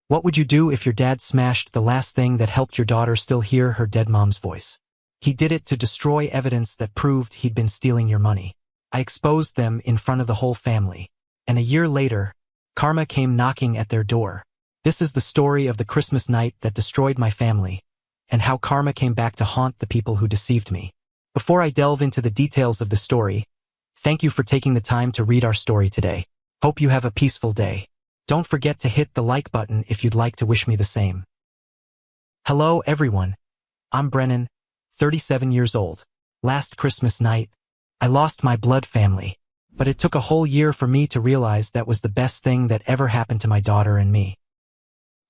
What would you do if your dad smashed the last thing that helped your daughter still hear her dead mom's voice? He did it to destroy evidence that proved he'd been stealing your money. I exposed them in front of the whole family. And a year later, karma came knocking at their door. This is the story of the Christmas night that destroyed my family, and how karma came back to haunt the people who deceived me. Before I delve into the details of the story, thank you for taking the time to read our story today. Hope you have a peaceful day. Don't forget to hit the like button if you'd like to wish me the same. Hello everyone. I'm Brennan, 37 years old. Last Christmas night, I lost my blood family, but it took a whole year for me to realize that was the best thing that ever happened to my daughter and me.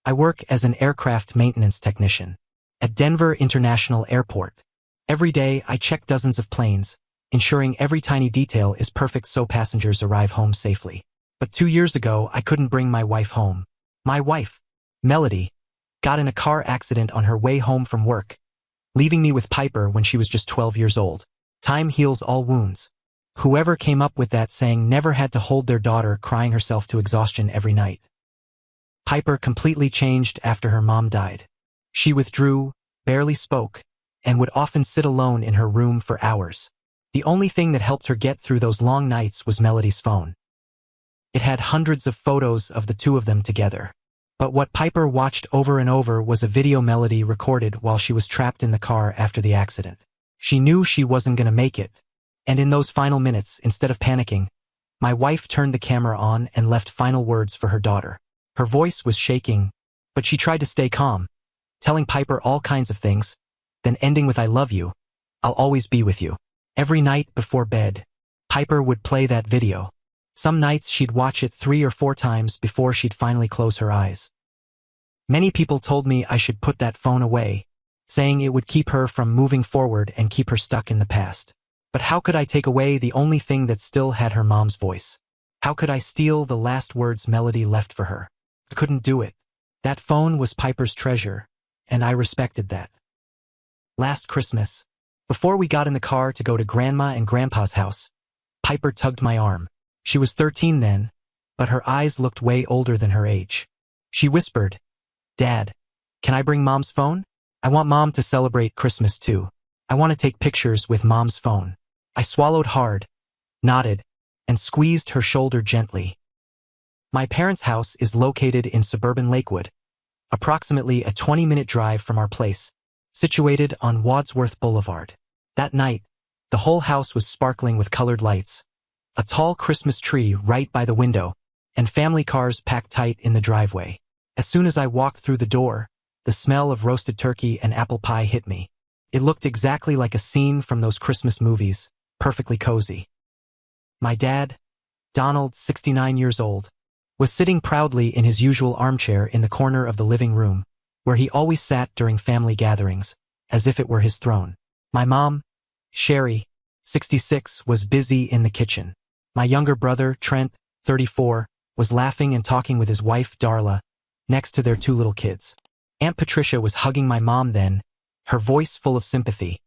I work as an aircraft maintenance technician at Denver International Airport. Every day I check dozens of planes, ensuring every tiny detail is perfect so passengers arrive home safely. But 2 years ago, I couldn't bring my wife home. My wife, Melody, got in a car accident on her way home from work, leaving me with Piper when she was just 12 years old. Time heals all wounds. Whoever came up with that saying never had to hold their daughter crying herself to exhaustion every night. Piper completely changed after her mom died. She withdrew, barely spoke, and would often sit alone in her room for hours. The only thing that helped her get through those long nights was Melody's phone. It had hundreds of photos of the two of them together. But what Piper watched over and over was a video Melody recorded while she was trapped in the car after the accident. She knew she wasn't gonna make it, and in those final minutes, instead of panicking, my wife turned the camera on and left final words for her daughter. Her voice was shaking, but she tried to stay calm, telling Piper all kinds of things, then ending with "I love you, I'll always be with you." Every night before bed, Piper would play that video. Some nights she'd watch it 3 or 4 times before she'd finally close her eyes. Many people told me I should put that phone away, saying it would keep her from moving forward and keep her stuck in the past. But how could I take away the only thing that still had her mom's voice? How could I steal the last words Melody left for her? I couldn't do it. That phone was Piper's treasure, and I respected that. Last Christmas, before we got in the car to go to Grandma and Grandpa's house, Piper tugged my arm. She was 13 then, but her eyes looked way older than her age. She whispered, "Dad, can I bring Mom's phone? I want Mom to celebrate Christmas too. I want to take pictures with Mom's phone." I swallowed hard, nodded, and squeezed her shoulder gently. My parents' house is located in suburban Lakewood, approximately a 20-minute drive from our place, situated on Wadsworth Boulevard. That night, the whole house was sparkling with colored lights, a tall Christmas tree right by the window, and family cars packed tight in the driveway. As soon as I walked through the door, the smell of roasted turkey and apple pie hit me. It looked exactly like a scene from those Christmas movies, perfectly cozy. My dad, Donald, 69 years old, was sitting proudly in his usual armchair in the corner of the living room, where he always sat during family gatherings, as if it were his throne. My mom, Sherry, 66, was busy in the kitchen. My younger brother, Trent, 34, was laughing and talking with his wife, Darla, next to their 2 little kids. Aunt Patricia was hugging my mom then, her voice full of sympathy.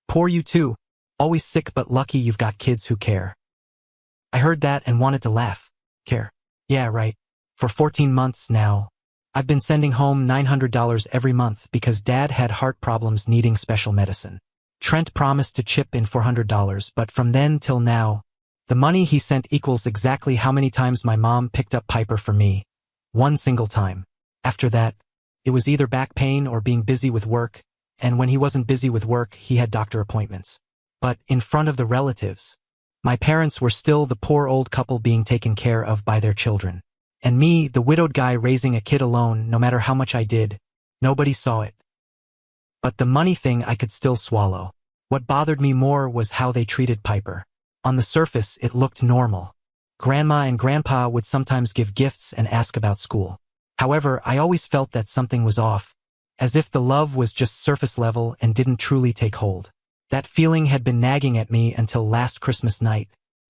"Poor you too. Always sick but lucky you've got kids who care." I heard that and wanted to laugh. Care? Yeah, right. For 14 months now, I've been sending home $900 every month because Dad had heart problems needing special medicine. Trent promised to chip in $400, but from then till now, the money he sent equals exactly how many times my mom picked up Piper for me. 1 single time. After that, it was either back pain or being busy with work, and when he wasn't busy with work, he had doctor appointments. But in front of the relatives, my parents were still the poor old couple being taken care of by their children. And me, the widowed guy raising a kid alone, no matter how much I did, nobody saw it. But the money thing I could still swallow. What bothered me more was how they treated Piper. On the surface, it looked normal. Grandma and Grandpa would sometimes give gifts and ask about school. However, I always felt that something was off, as if the love was just surface level and didn't truly take hold. That feeling had been nagging at me until last Christmas night,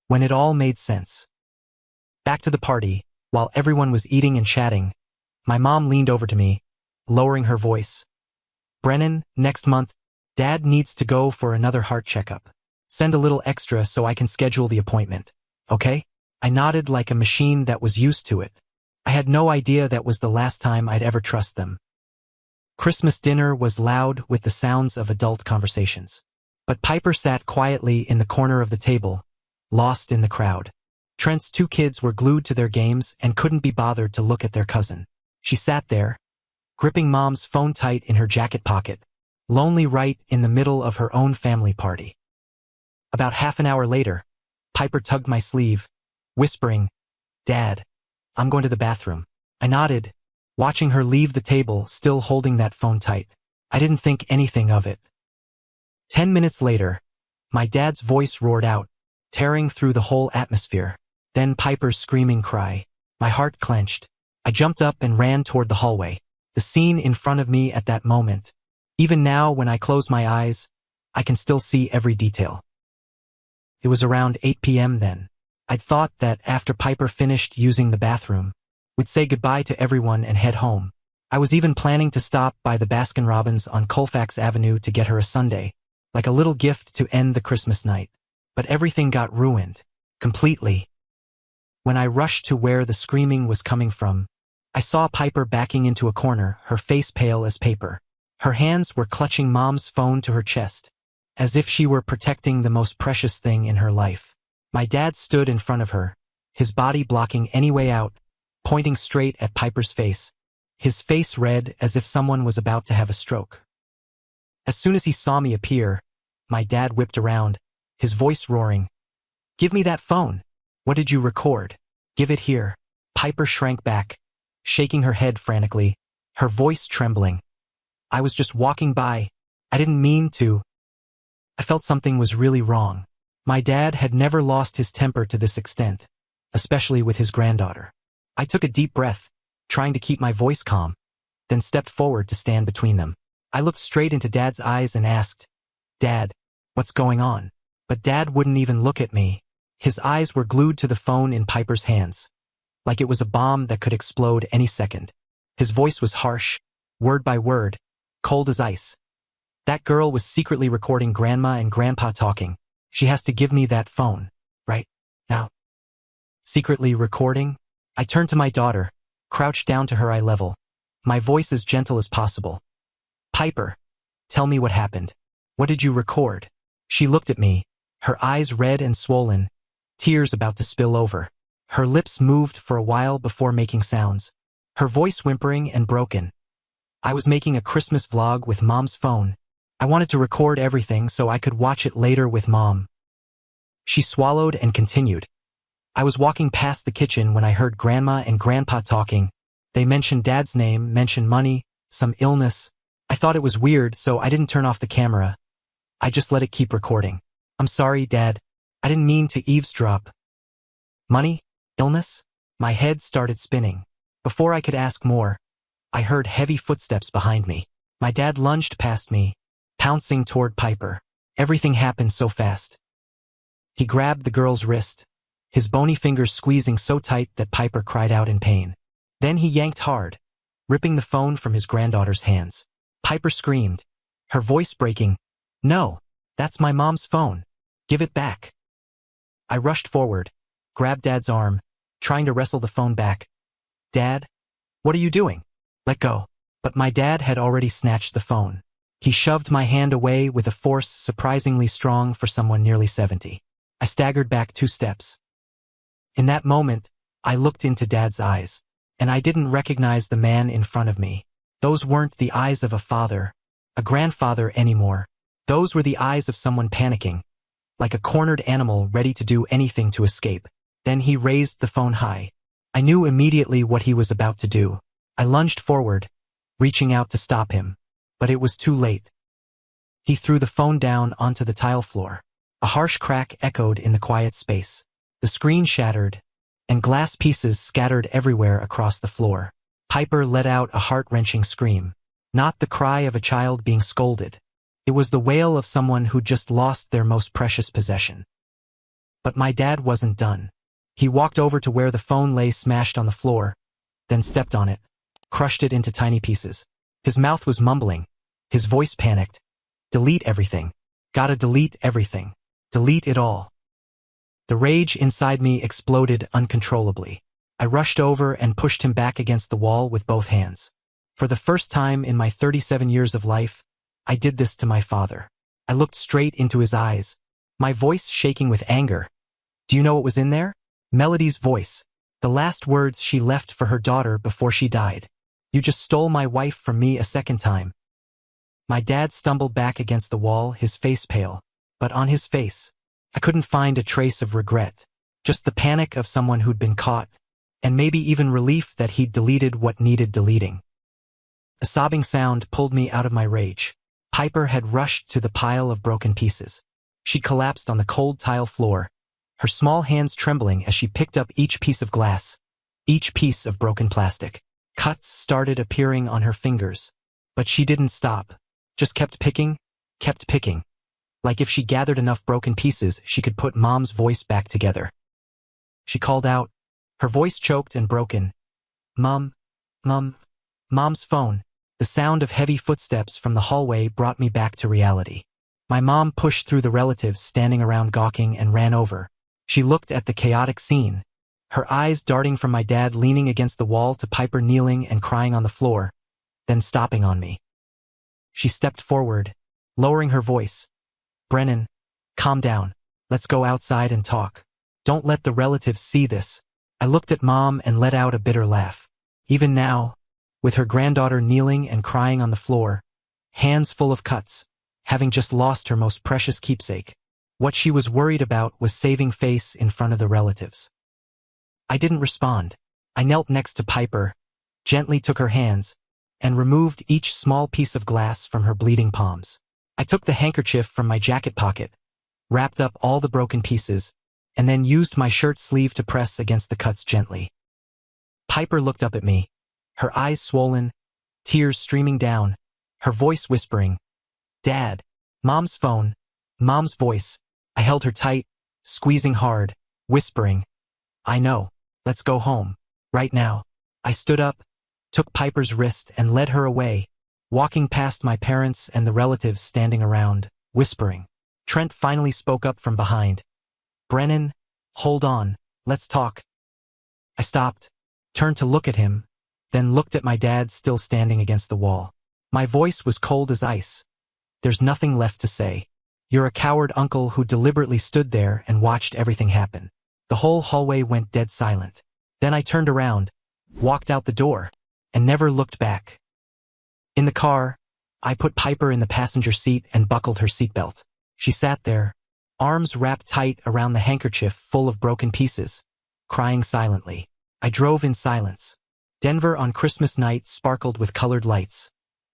when it all made sense. Back to the party, while everyone was eating and chatting, my mom leaned over to me, lowering her voice. "Brennan, next month, Dad needs to go for another heart checkup. Send a little extra so I can schedule the appointment, okay?" I nodded like a machine that was used to it. I had no idea that was the last time I'd ever trust them. Christmas dinner was loud with the sounds of adult conversations. But Piper sat quietly in the corner of the table, lost in the crowd. Trent's 2 kids were glued to their games and couldn't be bothered to look at their cousin. She sat there, gripping Mom's phone tight in her jacket pocket, lonely right in the middle of her own family party. About half an hour later, Piper tugged my sleeve, whispering, "Dad, I'm going to the bathroom." I nodded, watching her leave the table, still holding that phone tight. I didn't think anything of it. 10 minutes later, my dad's voice roared out, tearing through the whole atmosphere. Then Piper's screaming cry. My heart clenched. I jumped up and ran toward the hallway. The scene in front of me at that moment. Even now, when I close my eyes, I can still see every detail. It was around 8 p.m. then. I'd thought that after Piper finished using the bathroom, we'd say goodbye to everyone and head home. I was even planning to stop by the Baskin-Robbins on Colfax Avenue to get her a sundae, like a little gift to end the Christmas night. But everything got ruined. Completely. When I rushed to where the screaming was coming from, I saw Piper backing into a corner, her face pale as paper. Her hands were clutching Mom's phone to her chest, as if she were protecting the most precious thing in her life. My dad stood in front of her, his body blocking any way out, pointing straight at Piper's face, his face red as if someone was about to have a stroke. As soon as he saw me appear, my dad whipped around, his voice roaring, "Give me that phone! What did you record? Give it here." Piper shrank back, shaking her head frantically, her voice trembling. "I was just walking by. I didn't mean to." I felt something was really wrong. My dad had never lost his temper to this extent, especially with his granddaughter. I took a deep breath, trying to keep my voice calm, then stepped forward to stand between them. I looked straight into Dad's eyes and asked, "Dad, what's going on?" But Dad wouldn't even look at me. His eyes were glued to the phone in Piper's hands, like it was a bomb that could explode any second. His voice was harsh, word by word, cold as ice. "That girl was secretly recording Grandma and Grandpa talking. She has to give me that phone, right now." Secretly recording? I turned to my daughter, crouched down to her eye level, my voice as gentle as possible. "Piper, tell me what happened. What did you record?" She looked at me, her eyes red and swollen, tears about to spill over. Her lips moved for a while before making sounds, her voice whimpering and broken. "I was making a Christmas vlog with Mom's phone. I wanted to record everything so I could watch it later with Mom." She swallowed and continued. "I was walking past the kitchen when I heard Grandma and Grandpa talking. They mentioned Dad's name, mentioned money, some illness. I thought it was weird, so I didn't turn off the camera. I just let it keep recording. I'm sorry, Dad. I didn't mean to eavesdrop." "Money? Illness?" My head started spinning. Before I could ask more, I heard heavy footsteps behind me. My dad lunged past me, pouncing toward Piper. Everything happened so fast. He grabbed the girl's wrist, his bony fingers squeezing so tight that Piper cried out in pain. Then he yanked hard, ripping the phone from his granddaughter's hands. Piper screamed, her voice breaking, "No, that's my mom's phone. Give it back." I rushed forward, grabbed Dad's arm, trying to wrestle the phone back. "Dad, what are you doing? Let go." But my dad had already snatched the phone. He shoved my hand away with a force surprisingly strong for someone nearly 70. I staggered back 2 steps. In that moment, I looked into Dad's eyes, and I didn't recognize the man in front of me. Those weren't the eyes of a father, a grandfather anymore. Those were the eyes of someone panicking, like a cornered animal ready to do anything to escape. Then he raised the phone high. I knew immediately what he was about to do. I lunged forward, reaching out to stop him, but it was too late. He threw the phone down onto the tile floor. A harsh crack echoed in the quiet space. The screen shattered, and glass pieces scattered everywhere across the floor. Piper let out a heart-wrenching scream. Not the cry of a child being scolded. It was the wail of someone who just lost their most precious possession. But my dad wasn't done. He walked over to where the phone lay smashed on the floor, then stepped on it, crushed it into tiny pieces. His mouth was mumbling, his voice panicked. "Delete everything. Gotta delete everything. Delete it all." The rage inside me exploded uncontrollably. I rushed over and pushed him back against the wall with both hands. For the first time in my 37 years of life, I did this to my father. I looked straight into his eyes, my voice shaking with anger. Do you know what was in there? Melody's voice. The last words she left for her daughter before she died. You just stole my wife from me a second time. My dad stumbled back against the wall, his face pale. But on his face, I couldn't find a trace of regret. Just the panic of someone who'd been caught, and maybe even relief that he'd deleted what needed deleting. A sobbing sound pulled me out of my rage. Piper had rushed to the pile of broken pieces. She collapsed on the cold tile floor, her small hands trembling as she picked up each piece of glass, each piece of broken plastic. Cuts started appearing on her fingers, but she didn't stop, just kept picking. Like if she gathered enough broken pieces, she could put Mom's voice back together. She called out, her voice choked and broken. Mom. Mom's phone. The sound of heavy footsteps from the hallway brought me back to reality. My mom pushed through the relatives standing around gawking and ran over. She looked at the chaotic scene, her eyes darting from my dad leaning against the wall to Piper kneeling and crying on the floor, then stopping on me. She stepped forward, lowering her voice. Brennan, calm down. Let's go outside and talk. Don't let the relatives see this. I looked at Mom and let out a bitter laugh. Even now, with her granddaughter kneeling and crying on the floor, hands full of cuts, having just lost her most precious keepsake, what she was worried about was saving face in front of the relatives. I didn't respond. I knelt next to Piper, gently took her hands, and removed each small piece of glass from her bleeding palms. I took the handkerchief from my jacket pocket, wrapped up all the broken pieces, and then used my shirt sleeve to press against the cuts gently. Piper looked up at me, her eyes swollen, tears streaming down, her voice whispering, Dad. Mom's phone, Mom's voice. I held her tight, squeezing hard, whispering, I know. Let's go home. Right now. I stood up, took Piper's wrist and led her away, walking past my parents and the relatives standing around, whispering. Trent finally spoke up from behind. Brennan, hold on, let's talk. I stopped, turned to look at him, then looked at my dad still standing against the wall. My voice was cold as ice. There's nothing left to say. You're a coward uncle who deliberately stood there and watched everything happen. The whole hallway went dead silent. Then I turned around, walked out the door, and never looked back. In the car, I put Piper in the passenger seat and buckled her seatbelt. She sat there, arms wrapped tight around the handkerchief full of broken pieces, crying silently. I drove in silence. Denver on Christmas night sparkled with colored lights.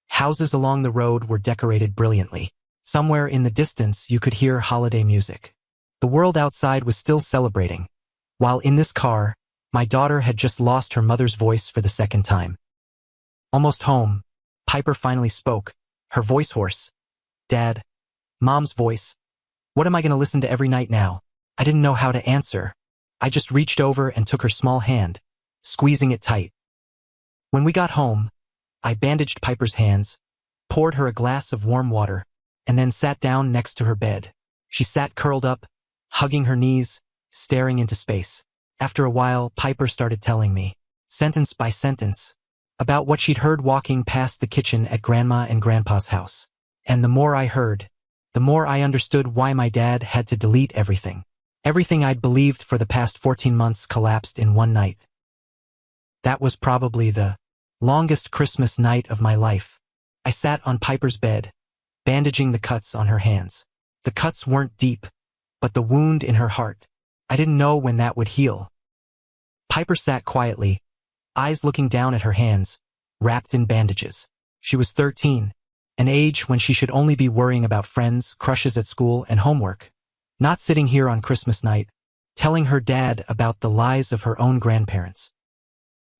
Houses along the road were decorated brilliantly. Somewhere in the distance you could hear holiday music. The world outside was still celebrating, while in this car, my daughter had just lost her mother's voice for the second time. Almost home, Piper finally spoke, her voice hoarse. Dad. Mom's voice. What am I going to listen to every night now? I didn't know how to answer. I just reached over and took her small hand, squeezing it tight. When we got home, I bandaged Piper's hands, poured her a glass of warm water, and then sat down next to her bed. She sat curled up, hugging her knees, staring into space. After a while, Piper started telling me, sentence by sentence, about what she'd heard walking past the kitchen at Grandma and Grandpa's house. And the more I heard, the more I understood why my dad had to delete everything. Everything I'd believed for the past 14 months collapsed in one night. That was probably the longest Christmas night of my life. I sat on Piper's bed, bandaging the cuts on her hands. The cuts weren't deep, but the wound in her heart. I didn't know when that would heal. Piper sat quietly, eyes looking down at her hands, wrapped in bandages. She was 13, an age when she should only be worrying about friends, crushes at school, and homework. Not sitting here on Christmas night, telling her dad about the lies of her own grandparents.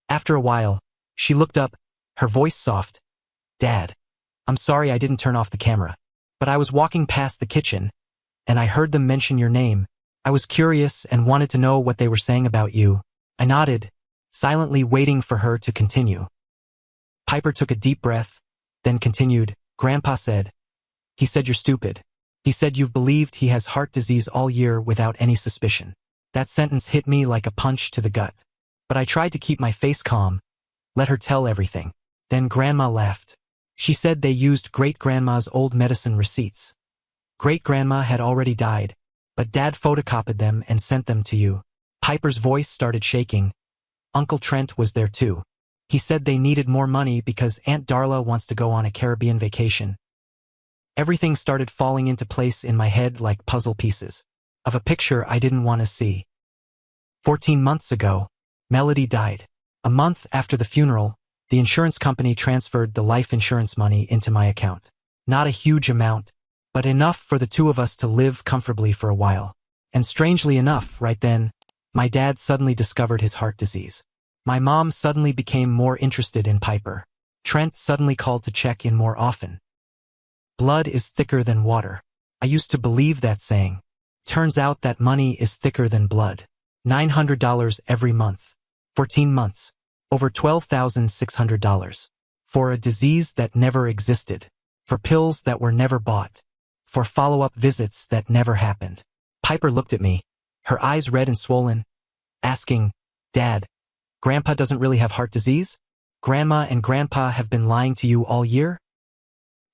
After a while, she looked up, her voice soft. Dad, I'm sorry I didn't turn off the camera, but I was walking past the kitchen, and I heard them mention your name. I was curious and wanted to know what they were saying about you. I nodded, silently waiting for her to continue. Piper took a deep breath, then continued. Grandpa said, he said you're stupid. He said you've believed he has heart disease all year without any suspicion. That sentence hit me like a punch to the gut. But I tried to keep my face calm, let her tell everything. Then Grandma laughed. She said they used Great-Grandma's old medicine receipts. Great-Grandma had already died, but Dad photocopied them and sent them to you. Piper's voice started shaking. Uncle Trent was there too. He said they needed more money because Aunt Darla wants to go on a Caribbean vacation. Everything started falling into place in my head like puzzle pieces of a picture I didn't want to see. 14 months ago, Melody died. A month after the funeral, the insurance company transferred the life insurance money into my account. Not a huge amount, but enough for the two of us to live comfortably for a while. And strangely enough, right then, my dad suddenly discovered his heart disease. My mom suddenly became more interested in Piper. Trent suddenly called to check in more often. Blood is thicker than water. I used to believe that saying. Turns out that money is thicker than blood. $900 every month. 14 months. Over $12,600. For a disease that never existed. For pills that were never bought. For follow-up visits that never happened. Piper looked at me, her eyes red and swollen, asking, Dad, Grandpa doesn't really have heart disease? Grandma and Grandpa have been lying to you all year?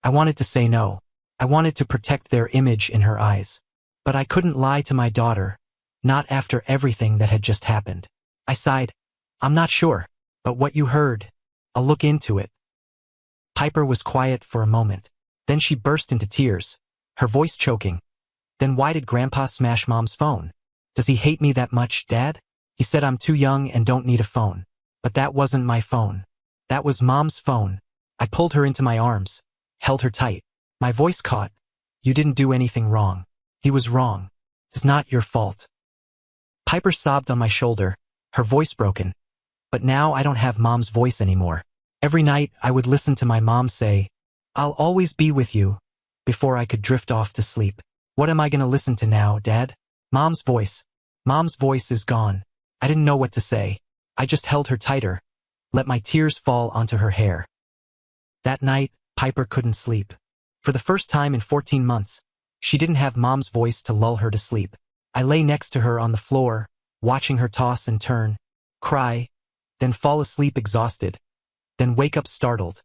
I wanted to say no. I wanted to protect their image in her eyes. But I couldn't lie to my daughter, not after everything that had just happened. I sighed. I'm not sure, but what you heard, I'll look into it. Piper was quiet for a moment. Then she burst into tears, her voice choking. Then why did Grandpa smash Mom's phone? Does he hate me that much, Dad? He said I'm too young and don't need a phone. But that wasn't my phone. That was Mom's phone. I pulled her into my arms, held her tight. My voice caught. You didn't do anything wrong. He was wrong. It's not your fault. Piper sobbed on my shoulder, her voice broken. But now I don't have Mom's voice anymore. Every night I would listen to my mom say, I'll always be with you, before I could drift off to sleep. What am I going to listen to now, Dad? Mom's voice. Mom's voice is gone. I didn't know what to say. I just held her tighter, let my tears fall onto her hair. That night, Piper couldn't sleep. For the first time in 14 months, she didn't have Mom's voice to lull her to sleep. I lay next to her on the floor, watching her toss and turn, cry, then fall asleep exhausted, then wake up startled,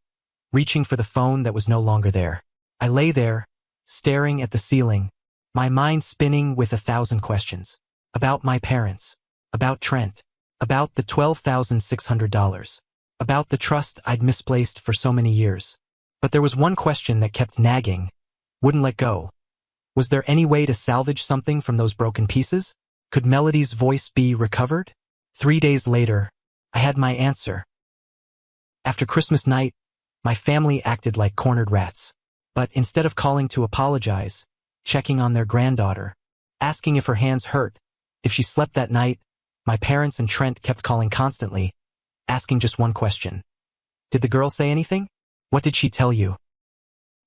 reaching for the phone that was no longer there. I lay there, staring at the ceiling, my mind spinning with 1,000 questions. About my parents, about Trent, about the $12,600, about the trust I'd misplaced for so many years. But there was one question that kept nagging, wouldn't let go. Was there any way to salvage something from those broken pieces? Could Melody's voice be recovered? 3 days later, I had my answer. After Christmas night, my family acted like cornered rats. But instead of calling to apologize, checking on their granddaughter, asking if her hands hurt, if she slept that night, my parents and Trent kept calling constantly, asking just one question. Did the girl say anything? What did she tell you?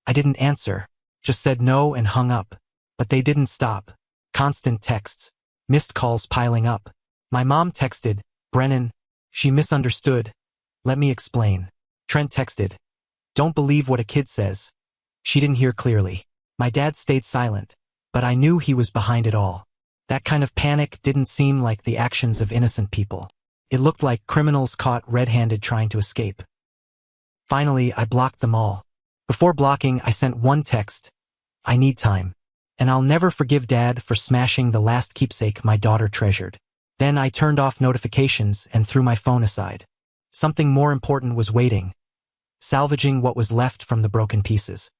I didn't answer, just said no and hung up. But they didn't stop. Constant texts, missed calls piling up. My mom texted, Brennan, she misunderstood. Let me explain. Trent texted, don't believe what a kid says. She didn't hear clearly. My dad stayed silent, but I knew he was behind it all. That kind of panic didn't seem like the actions of innocent people. It looked like criminals caught red-handed trying to escape. Finally, I blocked them all. Before blocking, I sent one text. I need time. And I'll never forgive Dad for smashing the last keepsake my daughter treasured. Then I turned off notifications and threw my phone aside. Something more important was waiting. Salvaging what was left from the broken pieces.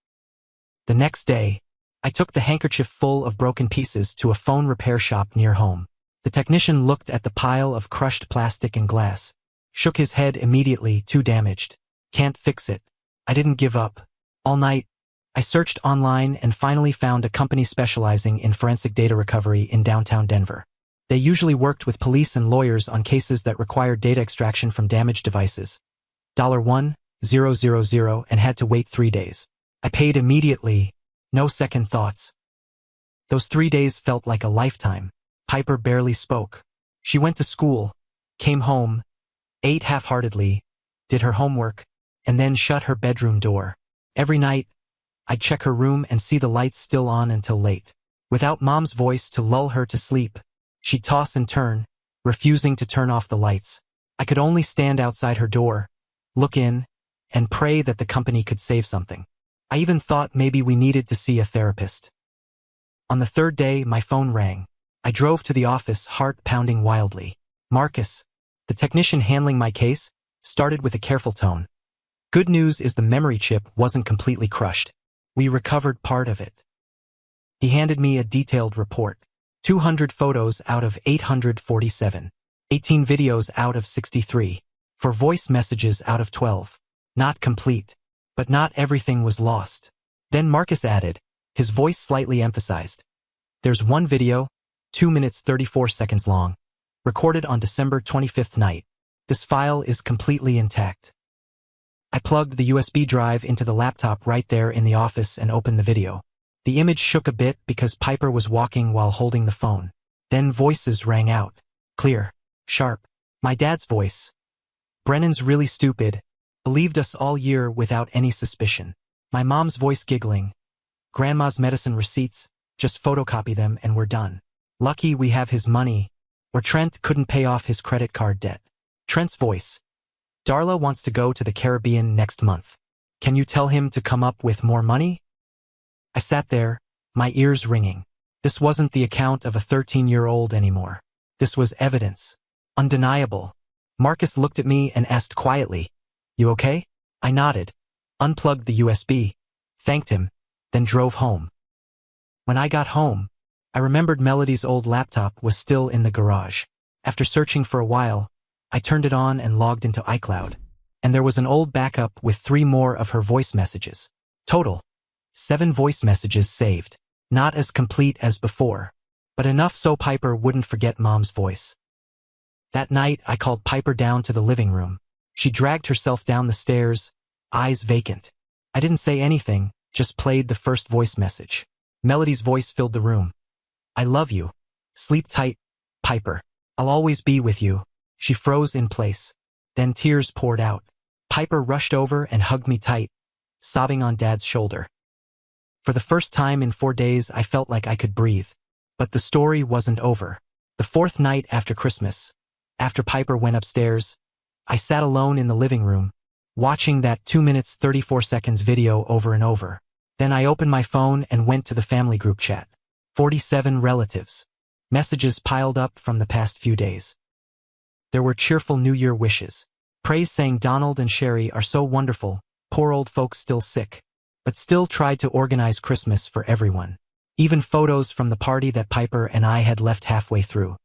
The next day, I took the handkerchief full of broken pieces to a phone repair shop near home. The technician looked at the pile of crushed plastic and glass, shook his head immediately, too damaged. Can't fix it. I didn't give up. All night, I searched online and finally found a company specializing in forensic data recovery in downtown Denver. They usually worked with police and lawyers on cases that required data extraction from damaged devices. $1,000 and had to wait 3 days. I paid immediately, no second thoughts. Those 3 days felt like a lifetime. Piper barely spoke. She went to school, came home, ate half-heartedly, did her homework, and then shut her bedroom door. Every night, I'd check her room and see the lights still on until late. Without Mom's voice to lull her to sleep, she'd toss and turn, refusing to turn off the lights. I could only stand outside her door, look in, and pray that the company could save something. I even thought maybe we needed to see a therapist. On the third day, my phone rang. I drove to the office, heart pounding wildly. Marcus, the technician handling my case, started with a careful tone. Good news is the memory chip wasn't completely crushed. We recovered part of it. He handed me a detailed report. 200 photos out of 847. 18 videos out of 63. 4 voice messages out of 12. Not complete. But not everything was lost. Then Marcus added, his voice slightly emphasized. There's one video, 2 minutes 34 seconds long, recorded on December 25th night. This file is completely intact. I plugged the USB drive into the laptop right there in the office and opened the video. The image shook a bit because Piper was walking while holding the phone. Then voices rang out. Clear. Sharp. My dad's voice. Brennan's really stupid. Believed us all year without any suspicion. My mom's voice giggling. Grandma's medicine receipts, just photocopy them and we're done. Lucky we have his money, or Trent couldn't pay off his credit card debt. Trent's voice. Darla wants to go to the Caribbean next month. Can you tell him to come up with more money? I sat there, my ears ringing. This wasn't the account of a 13-year-old anymore. This was evidence. Undeniable. Marcus looked at me and asked quietly, You okay? I nodded, unplugged the USB, thanked him, then drove home. When I got home, I remembered Melody's old laptop was still in the garage. After searching for a while, I turned it on and logged into iCloud. And there was an old backup with 3 more of her voice messages. Total, 7 voice messages saved. Not as complete as before, but enough so Piper wouldn't forget Mom's voice. That night, I called Piper down to the living room. She dragged herself down the stairs, eyes vacant. I didn't say anything, just played the first voice message. Melody's voice filled the room. I love you. Sleep tight, Piper. I'll always be with you. She froze in place. Then tears poured out. Piper rushed over and hugged me tight, sobbing on Dad's shoulder. For the first time in 4 days, I felt like I could breathe. But the story wasn't over. The 4th night after Christmas, after Piper went upstairs, I sat alone in the living room, watching that 2 minutes 34 seconds video over and over. Then I opened my phone and went to the family group chat. 47 relatives. Messages piled up from the past few days. There were cheerful New Year wishes. Praise saying Donald and Sherry are so wonderful, poor old folks still sick, but still tried to organize Christmas for everyone. Even photos from the party that Piper and I had left halfway through.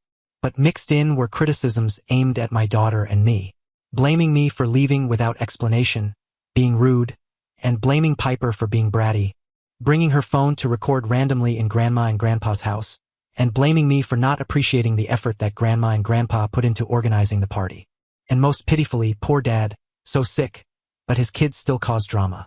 But mixed in were criticisms aimed at my daughter and me. Blaming me for leaving without explanation, being rude, and blaming Piper for being bratty, bringing her phone to record randomly in Grandma and Grandpa's house, and blaming me for not appreciating the effort that Grandma and Grandpa put into organizing the party. And most pitifully, poor Dad, so sick, but his kids still cause drama.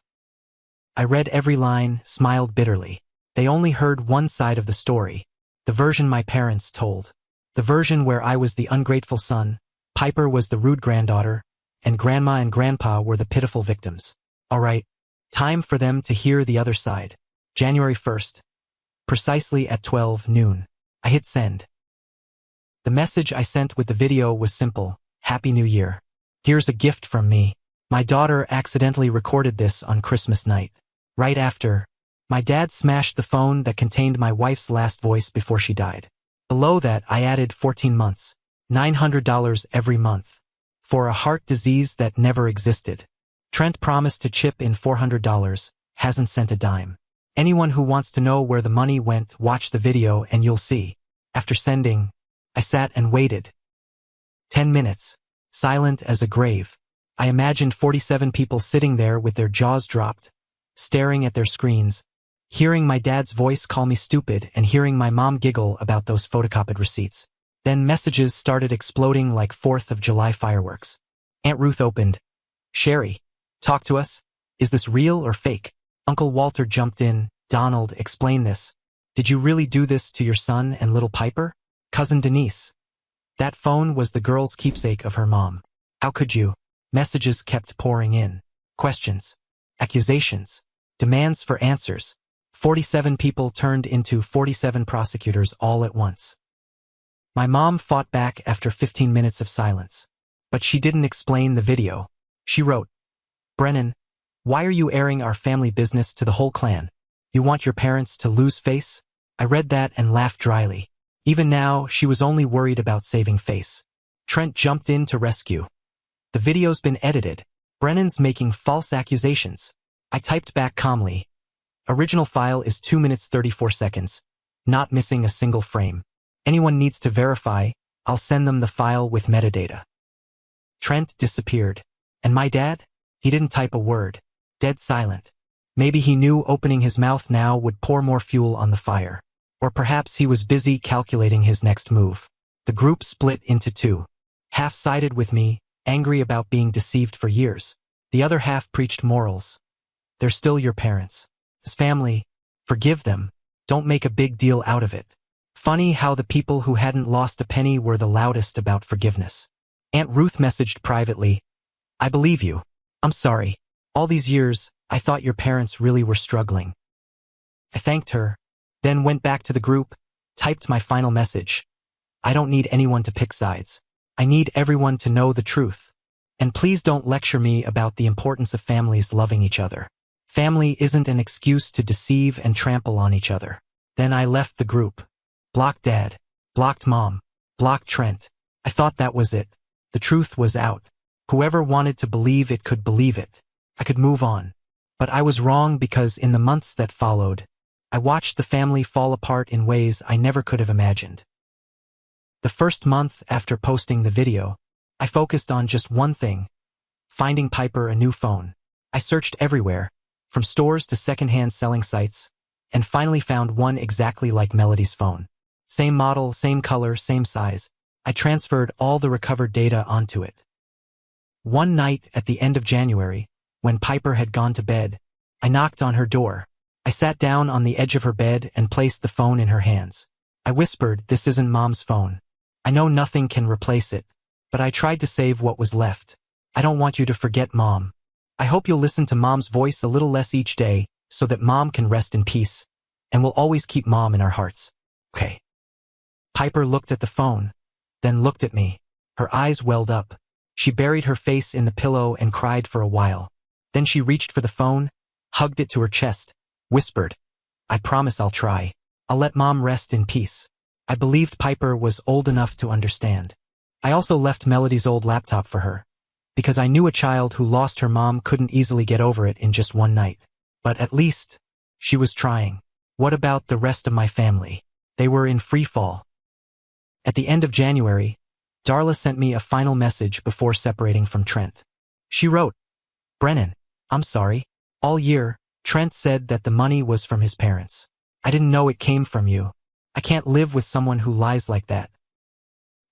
I read every line, smiled bitterly. They only heard one side of the story, the version my parents told. The version where I was the ungrateful son, Piper was the rude granddaughter, and Grandma and Grandpa were the pitiful victims. All right, time for them to hear the other side. January 1st. Precisely at 12 noon. I hit send. The message I sent with the video was simple. Happy New Year. Here's a gift from me. My daughter accidentally recorded this on Christmas night. Right after, my dad smashed the phone that contained my wife's last voice before she died. Below that, I added 14 months. $900 every month. For a heart disease that never existed. Trent promised to chip in $400, hasn't sent a dime. Anyone who wants to know where the money went, watch the video and you'll see. After sending, I sat and waited. 10 minutes. Silent as a grave. I imagined 47 people sitting there with their jaws dropped, staring at their screens, hearing my dad's voice call me stupid and hearing my mom giggle about those photocopied receipts. Then messages started exploding like 4th of July fireworks. Aunt Ruth opened. Sherry, talk to us. Is this real or fake? Uncle Walter jumped in. Donald, explain this. Did you really do this to your son and little Piper? Cousin Denise. That phone was the girl's keepsake of her mom. How could you? Messages kept pouring in. Questions. Accusations. Demands for answers. 47 people turned into 47 prosecutors all at once. My mom fought back after 15 minutes of silence. But she didn't explain the video. She wrote, "Brennan, why are you airing our family business to the whole clan? You want your parents to lose face?" I read that and laughed dryly. Even now, she was only worried about saving face. Trent jumped in to rescue. "The video's been edited. Brennan's making false accusations." I typed back calmly. "Original file is 2 minutes 34 seconds. Not missing a single frame. Anyone needs to verify, I'll send them the file with metadata." Trent disappeared. And my dad? He didn't type a word. Dead silent. Maybe he knew opening his mouth now would pour more fuel on the fire. Or perhaps he was busy calculating his next move. The group split into two. Half sided with me, angry about being deceived for years. The other half preached morals. They're still your parents. This family, forgive them. Don't make a big deal out of it. Funny how the people who hadn't lost a penny were the loudest about forgiveness. Aunt Ruth messaged privately, "I believe you. I'm sorry. All these years, I thought your parents really were struggling." I thanked her, then went back to the group, typed my final message. "I don't need anyone to pick sides. I need everyone to know the truth. And please don't lecture me about the importance of families loving each other. Family isn't an excuse to deceive and trample on each other." Then I left the group. Blocked Dad. Blocked Mom. Blocked Trent. I thought that was it. The truth was out. Whoever wanted to believe it could believe it. I could move on. But I was wrong because in the months that followed, I watched the family fall apart in ways I never could have imagined. The first month after posting the video, I focused on just one thing: finding Piper a new phone. I searched everywhere, from stores to secondhand selling sites, and finally found one exactly like Melody's phone. Same model, same color, same size. I transferred all the recovered data onto it. One night at the end of January, when Piper had gone to bed, I knocked on her door. I sat down on the edge of her bed and placed the phone in her hands. I whispered, "This isn't Mom's phone. I know nothing can replace it, but I tried to save what was left. I don't want you to forget Mom. I hope you'll listen to Mom's voice a little less each day so that Mom can rest in peace, and we'll always keep Mom in our hearts. Okay." Piper looked at the phone, then looked at me. Her eyes welled up. She buried her face in the pillow and cried for a while. Then she reached for the phone, hugged it to her chest, whispered, "I promise I'll try. I'll let Mom rest in peace." I believed Piper was old enough to understand. I also left Melody's old laptop for her, because I knew a child who lost her mom couldn't easily get over it in just one night. But at least, she was trying. What about the rest of my family? They were in free fall. At the end of January, Darla sent me a final message before separating from Trent. She wrote, "Brennan, I'm sorry. All year, Trent said that the money was from his parents. I didn't know it came from you. I can't live with someone who lies like that."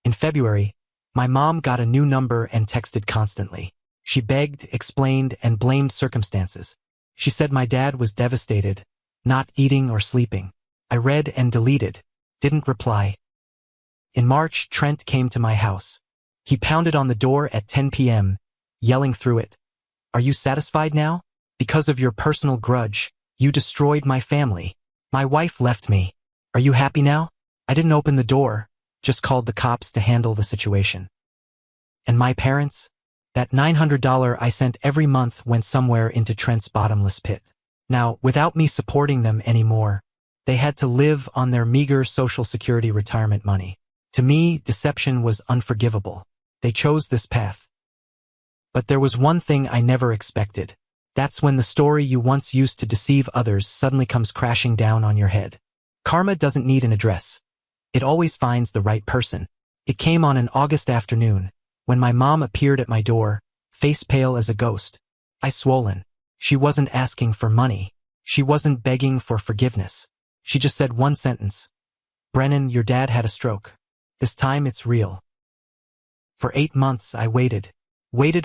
In February, my mom got a new number and texted constantly. She begged, explained, and blamed circumstances. She said my dad was devastated, not eating or sleeping. I read and deleted, didn't reply. In March, Trent came to my house. He pounded on the door at 10 p.m., yelling through it, "Are you satisfied now? Because of your personal grudge, you destroyed my family. My wife left me. Are you happy now?" I didn't open the door, just called the cops to handle the situation. And my parents? That $900 I sent every month went somewhere into Trent's bottomless pit. Now, without me supporting them anymore, they had to live on their meager Social Security retirement money. To me, deception was unforgivable. They chose this path. But there was one thing I never expected. That's when the story you once used to deceive others suddenly comes crashing down on your head. Karma doesn't need an address. It always finds the right person. It came on an August afternoon, when my mom appeared at my door, face pale as a ghost. Eyes swollen. She wasn't asking for money. She wasn't begging for forgiveness. She just said one sentence. "Brennan, your dad had a stroke. This time it's real." For 8 months I waited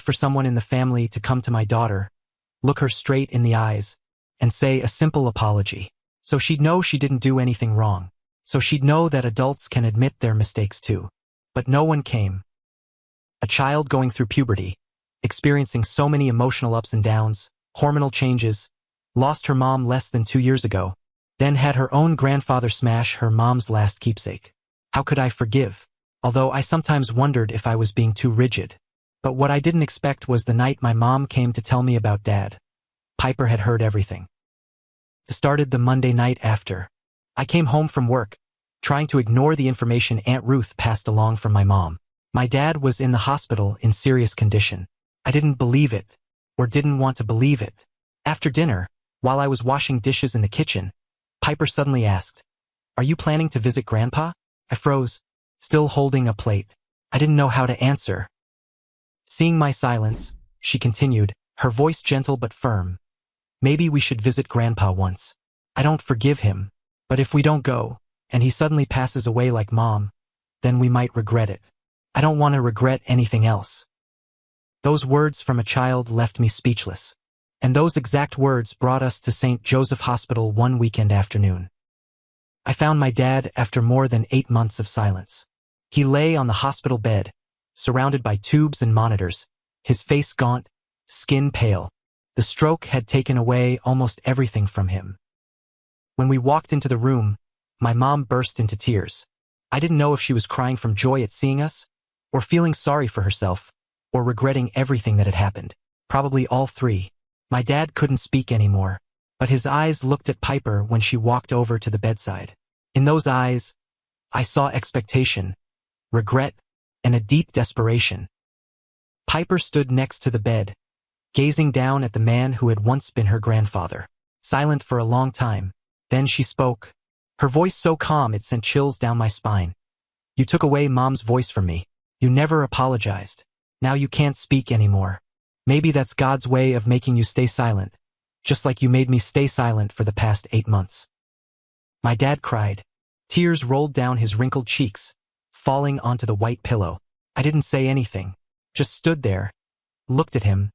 for someone in the family to come to my daughter, look her straight in the eyes, and say a simple apology. So she'd know she didn't do anything wrong. So she'd know that adults can admit their mistakes too. But no one came. A child going through puberty, experiencing so many emotional ups and downs, hormonal changes, lost her mom less than 2 years ago, then had her own grandfather smash her mom's last keepsake. How could I forgive? Although I sometimes wondered if I was being too rigid. But what I didn't expect was the night my mom came to tell me about Dad. Piper had heard everything. It started the Monday night after. I came home from work, trying to ignore the information Aunt Ruth passed along from my mom. My dad was in the hospital in serious condition. I didn't believe it, or didn't want to believe it. After dinner, while I was washing dishes in the kitchen, Piper suddenly asked, "Are you planning to visit Grandpa?" I froze, still holding a plate. I didn't know how to answer. Seeing my silence, she continued, her voice gentle but firm. "Maybe we should visit Grandpa once. I don't forgive him, but if we don't go, and he suddenly passes away like Mom, then we might regret it. I don't want to regret anything else." Those words from a child left me speechless. And those exact words brought us to St. Joseph Hospital one weekend afternoon. I found my dad after more than 8 months of silence. He lay on the hospital bed, surrounded by tubes and monitors, his face gaunt, skin pale. The stroke had taken away almost everything from him. When we walked into the room, my mom burst into tears. I didn't know if she was crying from joy at seeing us, or feeling sorry for herself, or regretting everything that had happened. Probably all three. My dad couldn't speak anymore, but his eyes looked at Piper when she walked over to the bedside. In those eyes, I saw expectation, regret, and a deep desperation. Piper stood next to the bed, gazing down at the man who had once been her grandfather. Silent for a long time, then she spoke, her voice so calm it sent chills down my spine. "You took away Mom's voice from me. You never apologized. Now you can't speak anymore. Maybe that's God's way of making you stay silent, just like you made me stay silent for the past 8 months." My dad cried. Tears rolled down his wrinkled cheeks, falling onto the white pillow. I didn't say anything, just stood there, looked at him,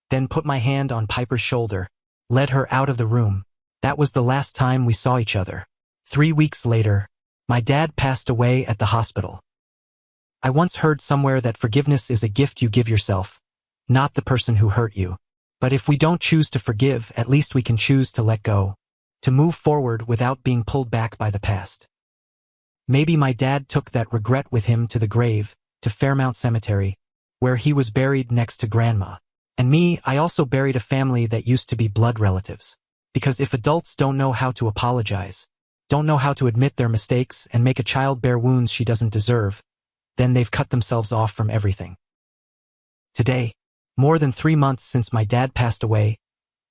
then put my hand on Piper's shoulder, led her out of the room. That was the last time we saw each other. 3 weeks later, my dad passed away at the hospital. I once heard somewhere that forgiveness is a gift you give yourself, not the person who hurt you. But if we don't choose to forgive, at least we can choose to let go, to move forward without being pulled back by the past. Maybe my dad took that regret with him to the grave, to Fairmount Cemetery, where he was buried next to Grandma. And me, I also buried a family that used to be blood relatives. Because if adults don't know how to apologize, don't know how to admit their mistakes and make a child bear wounds she doesn't deserve, then they've cut themselves off from everything. Today, more than 3 months since my dad passed away,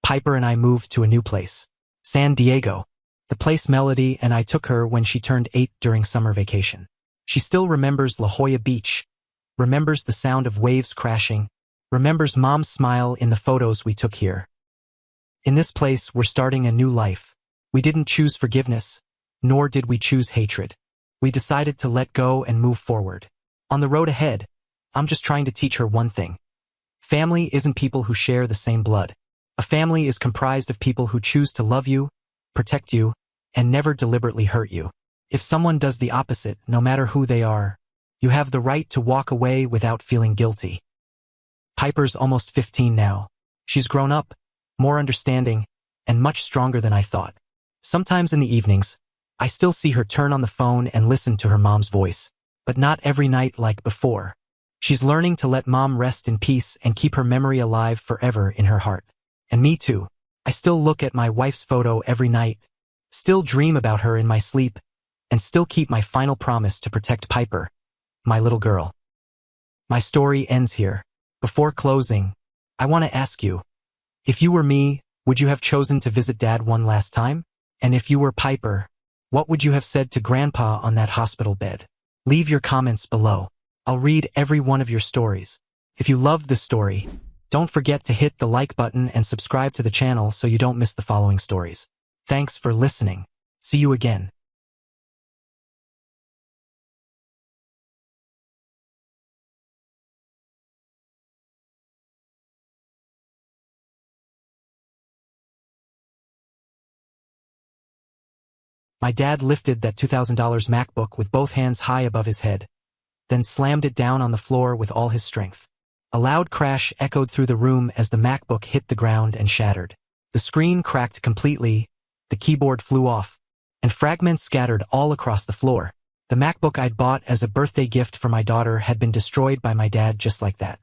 Piper and I moved to a new place, San Diego, the place Melody and I took her when she turned 8 during summer vacation. She still remembers La Jolla Beach, remembers the sound of waves crashing, remembers Mom's smile in the photos we took here. In this place, we're starting a new life. We didn't choose forgiveness, nor did we choose hatred. We decided to let go and move forward. On the road ahead, I'm just trying to teach her one thing. Family isn't people who share the same blood. A family is comprised of people who choose to love you, protect you, and never deliberately hurt you. If someone does the opposite, no matter who they are, you have the right to walk away without feeling guilty. Piper's almost 15 now. She's grown up, more understanding, and much stronger than I thought. Sometimes in the evenings, I still see her turn on the phone and listen to her mom's voice, but not every night like before. She's learning to let Mom rest in peace and keep her memory alive forever in her heart. And me too. I still look at my wife's photo every night, still dream about her in my sleep, and still keep my final promise to protect Piper, my little girl. My story ends here. Before closing, I want to ask you, if you were me, would you have chosen to visit Dad one last time? And if you were Piper, what would you have said to Grandpa on that hospital bed? Leave your comments below. I'll read every one of your stories. If you loved this story, don't forget to hit the like button and subscribe to the channel so you don't miss the following stories. Thanks for listening. See you again. My dad lifted that $2,000 MacBook with both hands high above his head, then slammed it down on the floor with all his strength. A loud crash echoed through the room as the MacBook hit the ground and shattered. The screen cracked completely, the keyboard flew off, and fragments scattered all across the floor. The MacBook I'd bought as a birthday gift for my daughter had been destroyed by my dad just like that.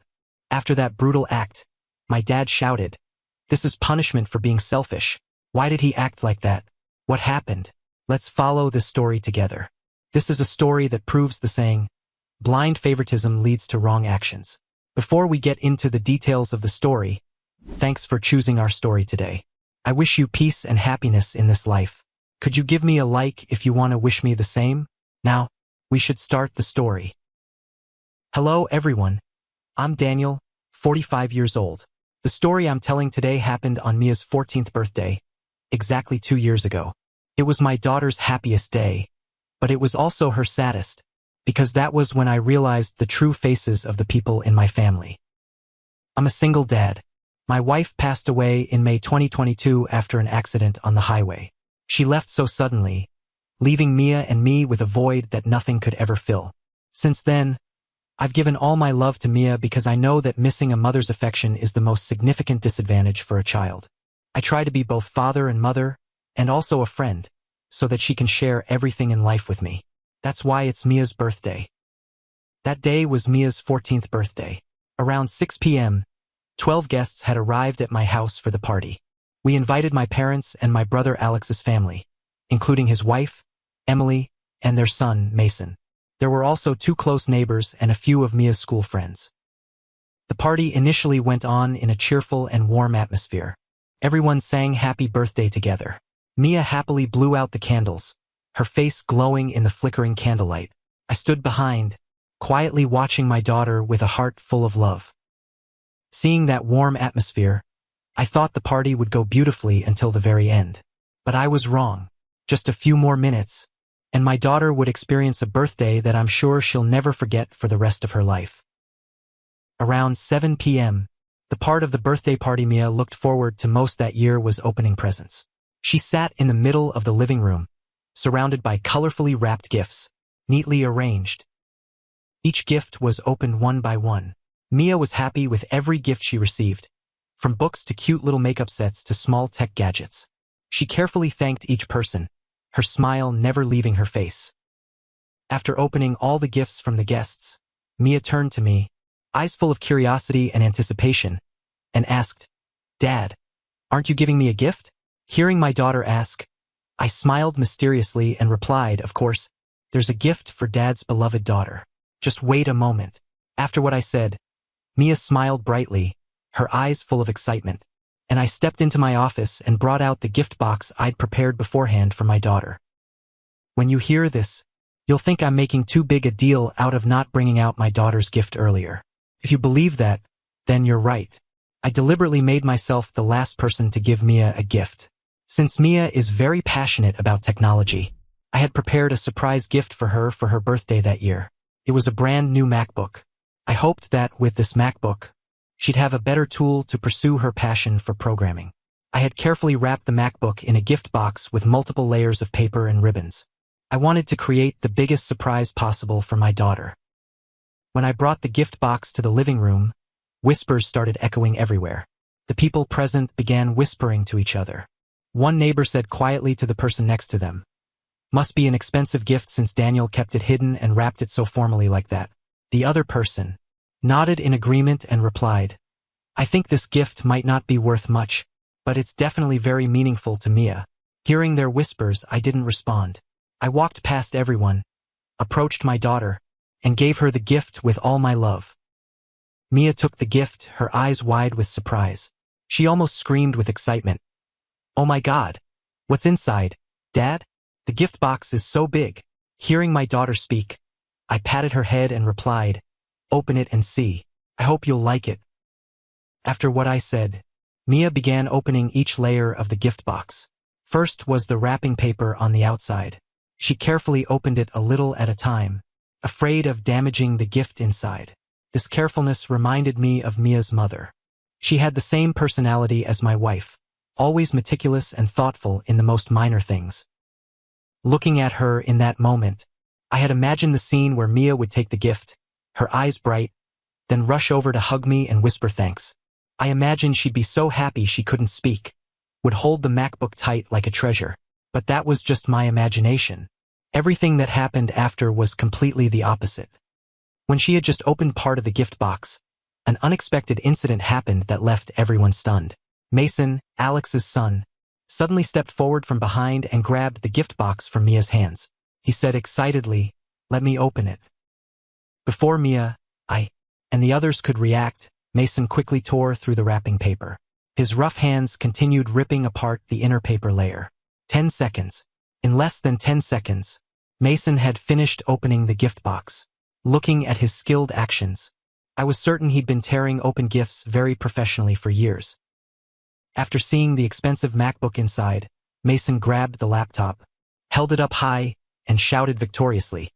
After that brutal act, my dad shouted, "This is punishment for being selfish. Why did he act like that? What happened? Let's follow this story together." This is a story that proves the saying, blind favoritism leads to wrong actions. Before we get into the details of the story, thanks for choosing our story today. I wish you peace and happiness in this life. Could you give me a like if you want to wish me the same? Now, we should start the story. Hello everyone. I'm Daniel, 45 years old. The story I'm telling today happened on Mia's 14th birthday, exactly 2 years ago. It was my daughter's happiest day, but it was also her saddest, because that was when I realized the true faces of the people in my family. I'm a single dad. My wife passed away in May 2022 after an accident on the highway. She left so suddenly, leaving Mia and me with a void that nothing could ever fill. Since then, I've given all my love to Mia because I know that missing a mother's affection is the most significant disadvantage for a child. I try to be both father and mother, and also a friend, so that she can share everything in life with me. That's why it's Mia's birthday. That day was Mia's 14th birthday. Around 6 p.m., 12 guests had arrived at my house for the party. We invited my parents and my brother Alex's family, including his wife, Emily, and their son, Mason. There were also 2 close neighbors and a few of Mia's school friends. The party initially went on in a cheerful and warm atmosphere. Everyone sang happy birthday together. Mia happily blew out the candles, her face glowing in the flickering candlelight. I stood behind, quietly watching my daughter with a heart full of love. Seeing that warm atmosphere, I thought the party would go beautifully until the very end. But I was wrong. Just a few more minutes, and my daughter would experience a birthday that I'm sure she'll never forget for the rest of her life. Around 7 p.m., the part of the birthday party Mia looked forward to most that year was opening presents. She sat in the middle of the living room, surrounded by colorfully wrapped gifts, neatly arranged. Each gift was opened one by one. Mia was happy with every gift she received, from books to cute little makeup sets to small tech gadgets. She carefully thanked each person, her smile never leaving her face. After opening all the gifts from the guests, Mia turned to me, eyes full of curiosity and anticipation, and asked, "Dad, aren't you giving me a gift?" Hearing my daughter ask, I smiled mysteriously and replied, "Of course, there's a gift for Dad's beloved daughter. Just wait a moment." After what I said, Mia smiled brightly, her eyes full of excitement, and I stepped into my office and brought out the gift box I'd prepared beforehand for my daughter. When you hear this, you'll think I'm making too big a deal out of not bringing out my daughter's gift earlier. If you believe that, then you're right. I deliberately made myself the last person to give Mia a gift. Since Mia is very passionate about technology, I had prepared a surprise gift for her birthday that year. It was a brand new MacBook. I hoped that with this MacBook, she'd have a better tool to pursue her passion for programming. I had carefully wrapped the MacBook in a gift box with multiple layers of paper and ribbons. I wanted to create the biggest surprise possible for my daughter. When I brought the gift box to the living room, whispers started echoing everywhere. The people present began whispering to each other. One neighbor said quietly to the person next to them, "Must be an expensive gift since Daniel kept it hidden and wrapped it so formally like that." The other person nodded in agreement and replied, "I think this gift might not be worth much, but it's definitely very meaningful to Mia." Hearing their whispers, I didn't respond. I walked past everyone, approached my daughter, and gave her the gift with all my love. Mia took the gift, her eyes wide with surprise. She almost screamed with excitement. "Oh my God! What's inside, Dad? The gift box is so big." Hearing my daughter speak, I patted her head and replied, "Open it and see. I hope you'll like it." After what I said, Mia began opening each layer of the gift box. First was the wrapping paper on the outside. She carefully opened it a little at a time, afraid of damaging the gift inside. This carefulness reminded me of Mia's mother. She had the same personality as my wife, always meticulous and thoughtful in the most minor things. Looking at her in that moment, I had imagined the scene where Mia would take the gift, her eyes bright, then rush over to hug me and whisper thanks. I imagined she'd be so happy she couldn't speak, would hold the MacBook tight like a treasure. But that was just my imagination. Everything that happened after was completely the opposite. When she had just opened part of the gift box, an unexpected incident happened that left everyone stunned. Mason, Alex's son, suddenly stepped forward from behind and grabbed the gift box from Mia's hands. He said excitedly, "Let me open it." Before Mia, and the others could react, Mason quickly tore through the wrapping paper. His rough hands continued ripping apart the inner paper layer. 10 seconds. In less than 10 seconds, Mason had finished opening the gift box. Looking at his skilled actions, I was certain he'd been tearing open gifts very professionally for years. After seeing the expensive MacBook inside, Mason grabbed the laptop, held it up high, and shouted victoriously,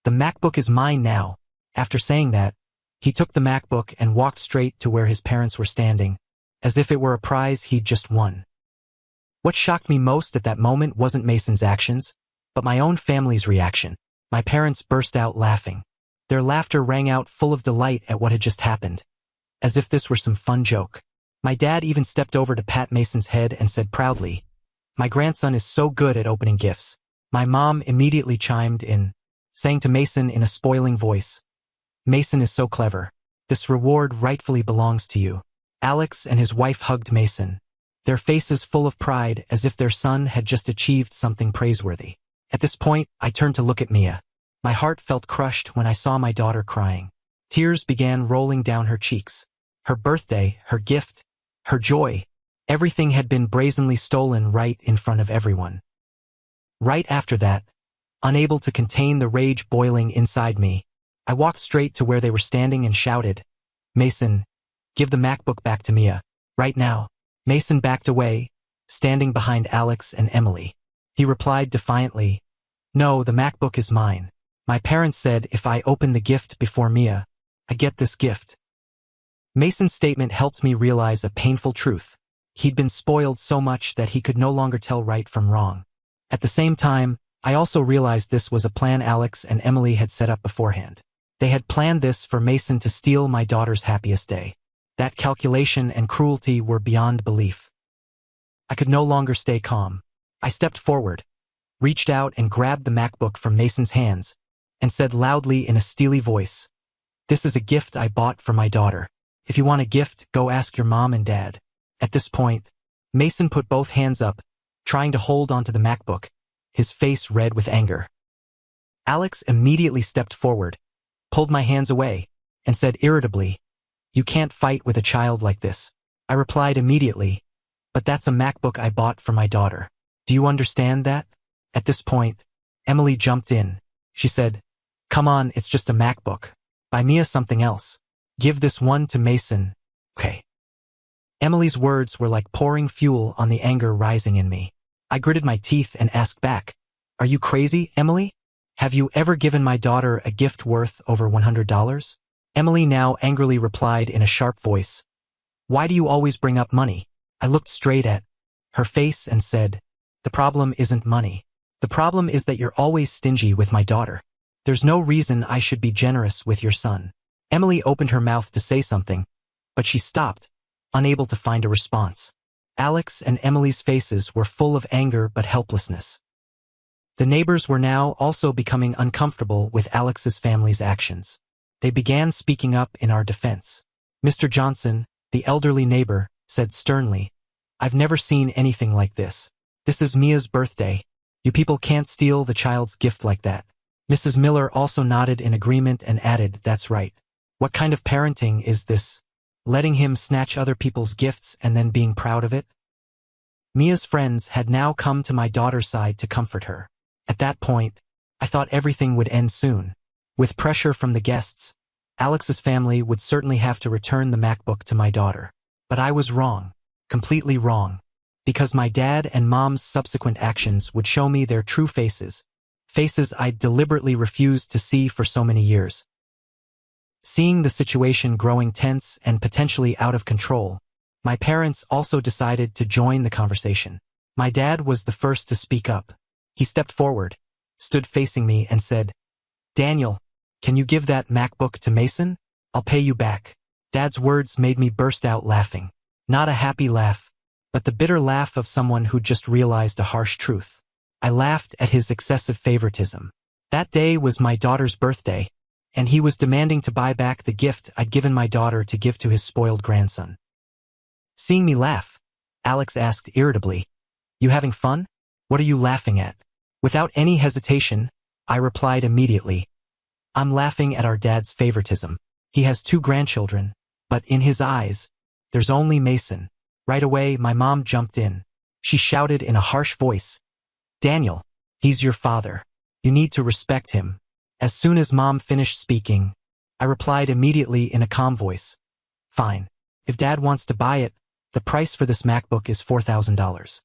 "The MacBook is mine now." After saying that, he took the MacBook and walked straight to where his parents were standing, as if it were a prize he'd just won. What shocked me most at that moment wasn't Mason's actions, but my own family's reaction. My parents burst out laughing. Their laughter rang out full of delight at what had just happened, as if this were some fun joke. My dad even stepped over to pat Mason's head and said proudly, "My grandson is so good at opening gifts." My mom immediately chimed in, saying to Mason in a spoiling voice, "Mason is so clever. This reward rightfully belongs to you." Alex and his wife hugged Mason, their faces full of pride as if their son had just achieved something praiseworthy. At this point, I turned to look at Mia. My heart felt crushed when I saw my daughter crying. Tears began rolling down her cheeks. Her birthday, her gift, her joy, everything had been brazenly stolen right in front of everyone. Right after that, unable to contain the rage boiling inside me, I walked straight to where they were standing and shouted, "Mason, give the MacBook back to Mia, right now." Mason backed away, standing behind Alex and Emily. He replied defiantly, "No, the MacBook is mine. My parents said if I open the gift before Mia, I get this gift." Mason's statement helped me realize a painful truth. He'd been spoiled so much that he could no longer tell right from wrong. At the same time, I also realized this was a plan Alex and Emily had set up beforehand. They had planned this for Mason to steal my daughter's happiest day. That calculation and cruelty were beyond belief. I could no longer stay calm. I stepped forward, reached out and grabbed the MacBook from Mason's hands, and said loudly in a steely voice, "This is a gift I bought for my daughter. If you want a gift, go ask your mom and dad." At this point, Mason put both hands up, trying to hold onto the MacBook, his face red with anger. Alex immediately stepped forward, pulled my hands away, and said irritably, "You can't fight with a child like this." I replied immediately, "But that's a MacBook I bought for my daughter. Do you understand that?" At this point, Emily jumped in. She said, "Come on, it's just a MacBook. Buy Mia something else. Give this one to Mason, okay?" Emily's words were like pouring fuel on the anger rising in me. I gritted my teeth and asked back, "Are you crazy, Emily? Have you ever given my daughter a gift worth over $100? Emily now angrily replied in a sharp voice, "Why do you always bring up money?" I looked straight at her face and said, "The problem isn't money. The problem is that you're always stingy with my daughter. There's no reason I should be generous with your son." Emily opened her mouth to say something, but she stopped, unable to find a response. Alex and Emily's faces were full of anger but helplessness. The neighbors were now also becoming uncomfortable with Alex's family's actions. They began speaking up in our defense. Mr. Johnson, the elderly neighbor, said sternly, "I've never seen anything like this. This is Mia's birthday. You people can't steal the child's gift like that." Mrs. Miller also nodded in agreement and added, "That's right. What kind of parenting is this? Letting him snatch other people's gifts and then being proud of it?" Mia's friends had now come to my daughter's side to comfort her. At that point, I thought everything would end soon. With pressure from the guests, Alex's family would certainly have to return the MacBook to my daughter. But I was wrong, completely wrong, because my dad and mom's subsequent actions would show me their true faces, faces I'd deliberately refused to see for so many years. Seeing the situation growing tense and potentially out of control, my parents also decided to join the conversation. My dad was the first to speak up. He stepped forward, stood facing me and said, "Daniel, can you give that MacBook to Mason? I'll pay you back." Dad's words made me burst out laughing. Not a happy laugh, but the bitter laugh of someone who just realized a harsh truth. I laughed at his excessive favoritism. That day was my daughter's birthday, and he was demanding to buy back the gift I'd given my daughter to give to his spoiled grandson. Seeing me laugh, Alex asked irritably, "You having fun? What are you laughing at?" Without any hesitation, I replied immediately, "I'm laughing at our dad's favoritism. He has 2 grandchildren, but in his eyes, there's only Mason." Right away, my mom jumped in. She shouted in a harsh voice, "Daniel, he's your father. You need to respect him." As soon as Mom finished speaking, I replied immediately in a calm voice, "Fine. If Dad wants to buy it, the price for this MacBook is $4,000.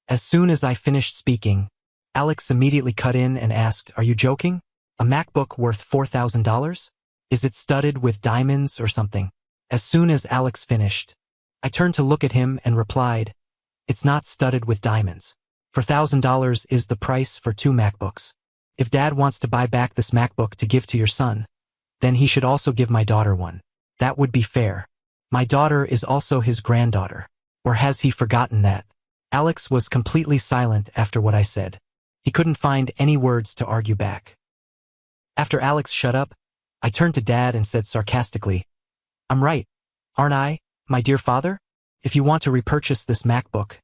As soon as I finished speaking, Alex immediately cut in and asked, "Are you joking? A MacBook worth $4,000? Is it studded with diamonds or something?" As soon as Alex finished, I turned to look at him and replied, "It's not studded with diamonds. $4,000 is the price for 2 MacBooks. If Dad wants to buy back this MacBook to give to your son, then he should also give my daughter one. That would be fair. My daughter is also his granddaughter. Or has he forgotten that?" Alex was completely silent after what I said. He couldn't find any words to argue back. After Alex shut up, I turned to Dad and said sarcastically, "I'm right, aren't I, my dear father? If you want to repurchase this MacBook,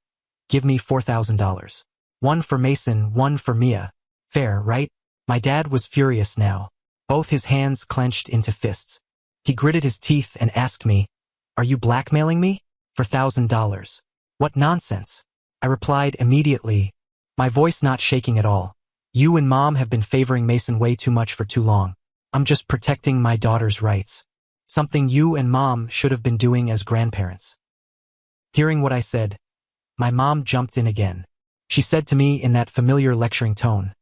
give me $4,000. One for Mason, one for Mia. Fair, right?" My dad was furious now, both his hands clenched into fists. He gritted his teeth and asked me, "Are you blackmailing me? For $1,000? What nonsense?" I replied immediately, my voice not shaking at all. "You and Mom have been favoring Mason way too much for too long. I'm just protecting my daughter's rights. Something you and Mom should have been doing as grandparents." Hearing what I said, my mom jumped in again. She said to me in that familiar lecturing tone,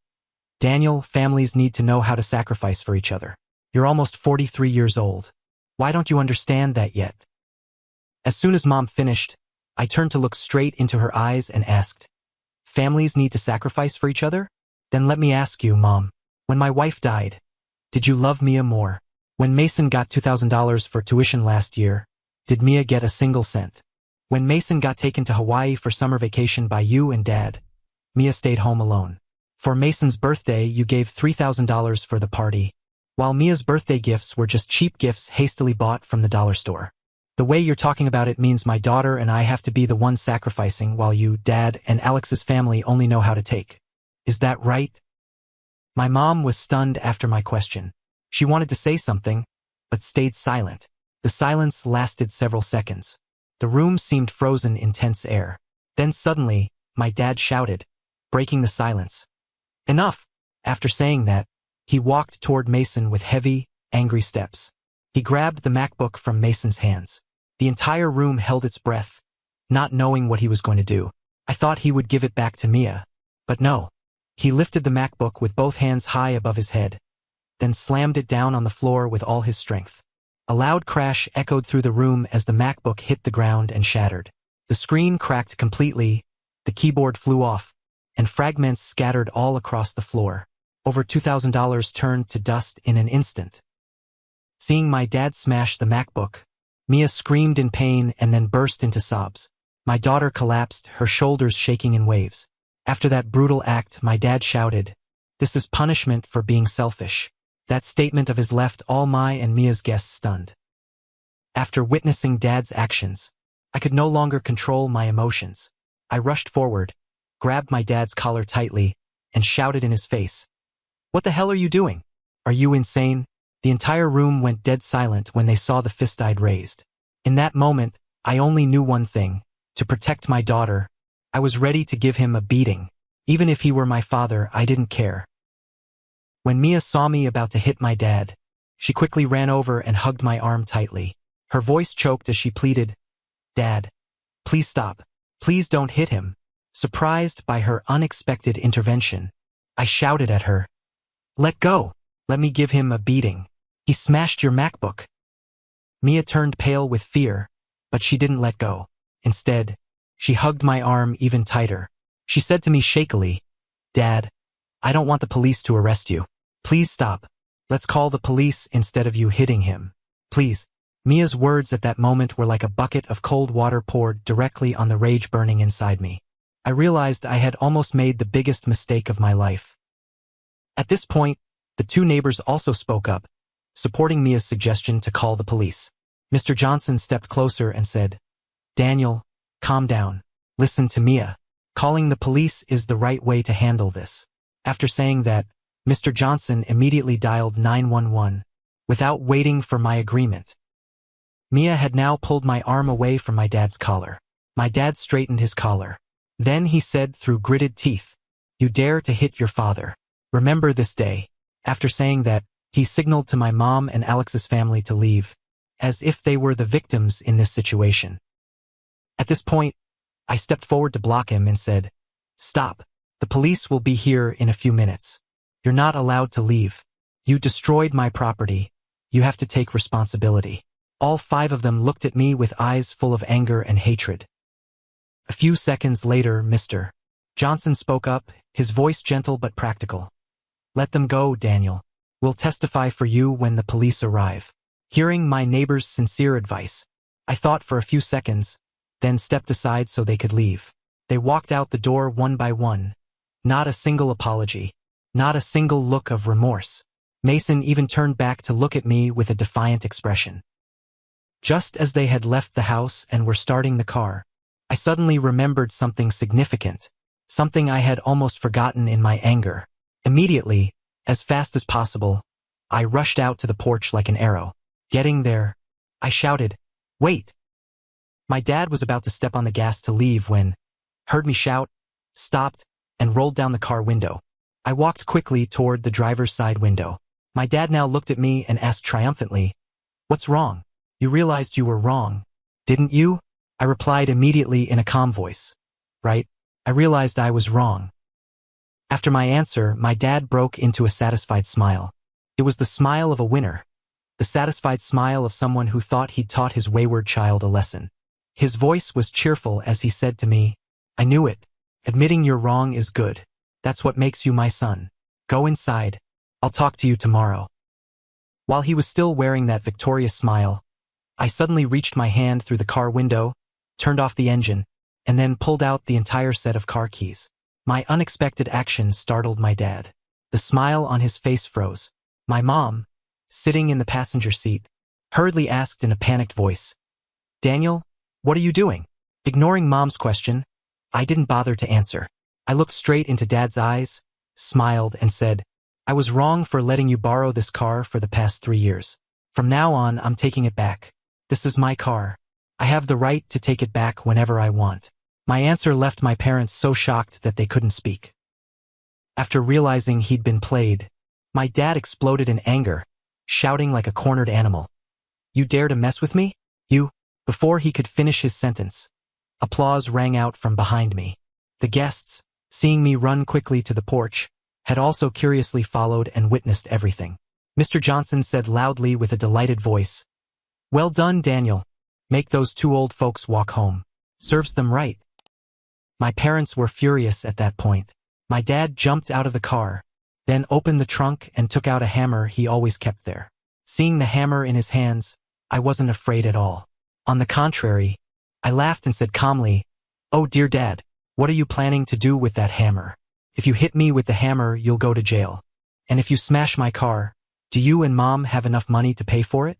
"Daniel, families need to know how to sacrifice for each other. You're almost 43 years old. Why don't you understand that yet?" As soon as Mom finished, I turned to look straight into her eyes and asked, "Families need to sacrifice for each other? Then let me ask you, Mom, when my wife died, did you love Mia more? When Mason got $2,000 for tuition last year, did Mia get a single cent? When Mason got taken to Hawaii for summer vacation by you and Dad, Mia stayed home alone. For Mason's birthday, you gave $3,000 for the party, while Mia's birthday gifts were just cheap gifts hastily bought from the dollar store. The way you're talking about it means my daughter and I have to be the ones sacrificing while you, Dad, and Alex's family only know how to take. Is that right?" My mom was stunned after my question. She wanted to say something, but stayed silent. The silence lasted several seconds. The room seemed frozen in tense air. Then suddenly, my dad shouted, breaking the silence, "Enough!" After saying that, he walked toward Mason with heavy, angry steps. He grabbed the MacBook from Mason's hands. The entire room held its breath, not knowing what he was going to do. I thought he would give it back to Mia, but no. He lifted the MacBook with both hands high above his head, then slammed it down on the floor with all his strength. A loud crash echoed through the room as the MacBook hit the ground and shattered. The screen cracked completely, the keyboard flew off, and fragments scattered all across the floor. Over $2,000 turned to dust in an instant. Seeing my dad smash the MacBook, Mia screamed in pain and then burst into sobs. My daughter collapsed, her shoulders shaking in waves. After that brutal act, my dad shouted, "This is punishment for being selfish." That statement of his left all my and Mia's guests stunned. After witnessing Dad's actions, I could no longer control my emotions. I rushed forward, grabbed my dad's collar tightly, and shouted in his face, "What the hell are you doing? Are you insane?" The entire room went dead silent when they saw the fist I'd raised. In that moment, I only knew one thing: to protect my daughter. I was ready to give him a beating. Even if he were my father, I didn't care. When Mia saw me about to hit my dad, she quickly ran over and hugged my arm tightly. Her voice choked as she pleaded, "Dad, please stop. Please don't hit him." Surprised by her unexpected intervention, I shouted at her, "Let go. Let me give him a beating. He smashed your MacBook." Mia turned pale with fear, but she didn't let go. Instead, she hugged my arm even tighter. She said to me shakily, "Dad, I don't want the police to arrest you. Please stop. Let's call the police instead of you hitting him. Please." Mia's words at that moment were like a bucket of cold water poured directly on the rage burning inside me. I realized I had almost made the biggest mistake of my life. At this point, The two neighbors also spoke up, supporting Mia's suggestion to call the police. Mr. Johnson stepped closer and said, "Daniel, calm down. Listen to Mia. Calling the police is the right way to handle this." After saying that, Mr. Johnson immediately dialed 911, without waiting for my agreement. Mia had now pulled my arm away from my dad's collar. My dad straightened his collar. Then he said through gritted teeth, "You dare to hit your father. Remember this day." After saying that, he signaled to my mom and Alex's family to leave, as if they were the victims in this situation. At this point, I stepped forward to block him and said, "Stop. The police will be here in a few minutes. You're not allowed to leave. You destroyed my property. You have to take responsibility." All five of them looked at me with eyes full of anger and hatred. A few seconds later, Mr. Johnson spoke up, his voice gentle but practical. "Let them go, Daniel. We'll testify for you when the police arrive." Hearing my neighbor's sincere advice, I thought for a few seconds, then stepped aside so they could leave. They walked out the door one by one. Not a single apology. Not a single look of remorse. Mason even turned back to look at me with a defiant expression. Just as they had left the house and were starting the car, I suddenly remembered something significant, something I had almost forgotten in my anger. Immediately, as fast as possible, I rushed out to the porch like an arrow. Getting there, I shouted, "Wait!" My dad was about to step on the gas to leave when, heard me shout, stopped, and rolled down the car window. I walked quickly toward the driver's side window. My dad now looked at me and asked triumphantly, "What's wrong? You realized you were wrong, didn't you?" I replied immediately in a calm voice. "Right, I realized I was wrong." After my answer, my dad broke into a satisfied smile. It was the smile of a winner, the satisfied smile of someone who thought he'd taught his wayward child a lesson. His voice was cheerful as he said to me, "I knew it. Admitting you're wrong is good. That's what makes you my son. Go inside. I'll talk to you tomorrow." While he was still wearing that victorious smile, I suddenly reached my hand through the car window, turned off the engine, and then pulled out the entire set of car keys. My unexpected action startled my dad. The smile on his face froze. My mom, sitting in the passenger seat, hurriedly asked in a panicked voice, "Daniel, what are you doing?" Ignoring Mom's question, I didn't bother to answer. I looked straight into Dad's eyes, smiled, and said, "I was wrong for letting you borrow this car for the past 3 years. From now on, I'm taking it back. This is my car. I have the right to take it back whenever I want." My answer left my parents so shocked that they couldn't speak. After realizing he'd been played, my dad exploded in anger, shouting like a cornered animal, "You dare to mess with me? You?" Before he could finish his sentence, applause rang out from behind me. The guests, seeing me run quickly to the porch, had also curiously followed and witnessed everything. Mr. Johnson said loudly with a delighted voice, "Well done, Daniel. Make those 2 old folks walk home. Serves them right." My parents were furious at that point. My dad jumped out of the car, then opened the trunk and took out a hammer he always kept there. Seeing the hammer in his hands, I wasn't afraid at all. On the contrary, I laughed and said calmly, "Oh dear Dad, what are you planning to do with that hammer? If you hit me with the hammer, you'll go to jail. And if you smash my car, do you and Mom have enough money to pay for it?"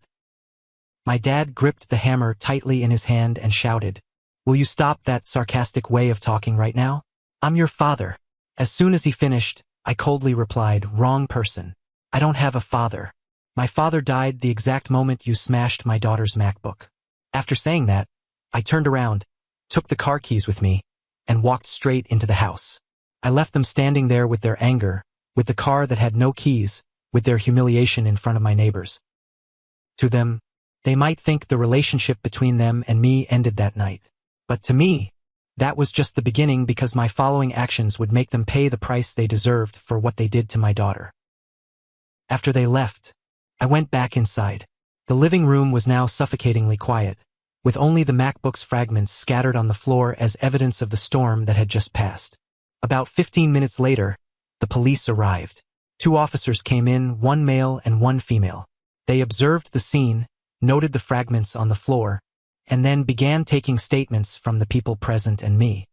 My dad gripped the hammer tightly in his hand and shouted, "Will you stop that sarcastic way of talking right now? I'm your father." As soon as he finished, I coldly replied, "Wrong person. I don't have a father. My father died the exact moment you smashed my daughter's MacBook." After saying that, I turned around, took the car keys with me, and walked straight into the house. I left them standing there with their anger, with the car that had no keys, with their humiliation in front of my neighbors. To them, they might think the relationship between them and me ended that night. But to me, that was just the beginning, because my following actions would make them pay the price they deserved for what they did to my daughter. After they left, I went back inside. The living room was now suffocatingly quiet, with only the MacBook's fragments scattered on the floor as evidence of the storm that had just passed. About 15 minutes later, the police arrived. 2 officers came in, 1 male and 1 female. They observed the scene, noted the fragments on the floor, and then began taking statements from the people present and me.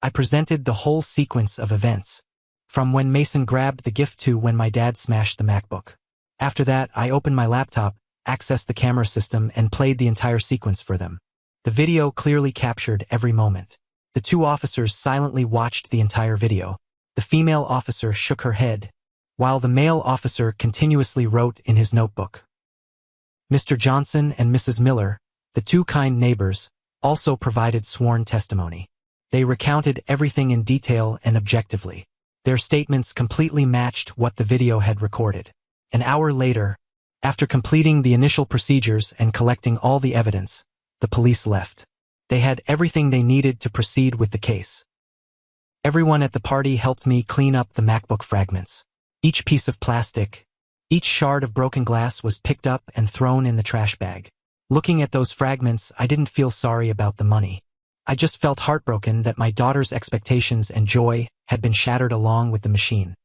I presented the whole sequence of events. From when Mason grabbed the gift to when my dad smashed the MacBook. After that, I opened my laptop, accessed the camera system, and played the entire sequence for them. The video clearly captured every moment. The two officers silently watched the entire video. The female officer shook her head, while the male officer continuously wrote in his notebook. Mr. Johnson and Mrs. Miller, the two kind neighbors, also provided sworn testimony. They recounted everything in detail and objectively. Their statements completely matched what the video had recorded. An hour later, after completing the initial procedures and collecting all the evidence, the police left. They had everything they needed to proceed with the case. Everyone at the party helped me clean up the MacBook fragments. Each piece of plastic, each shard of broken glass was picked up and thrown in the trash bag. Looking at those fragments, I didn't feel sorry about the money. I just felt heartbroken that my daughter's expectations and joy had been shattered along with the machine.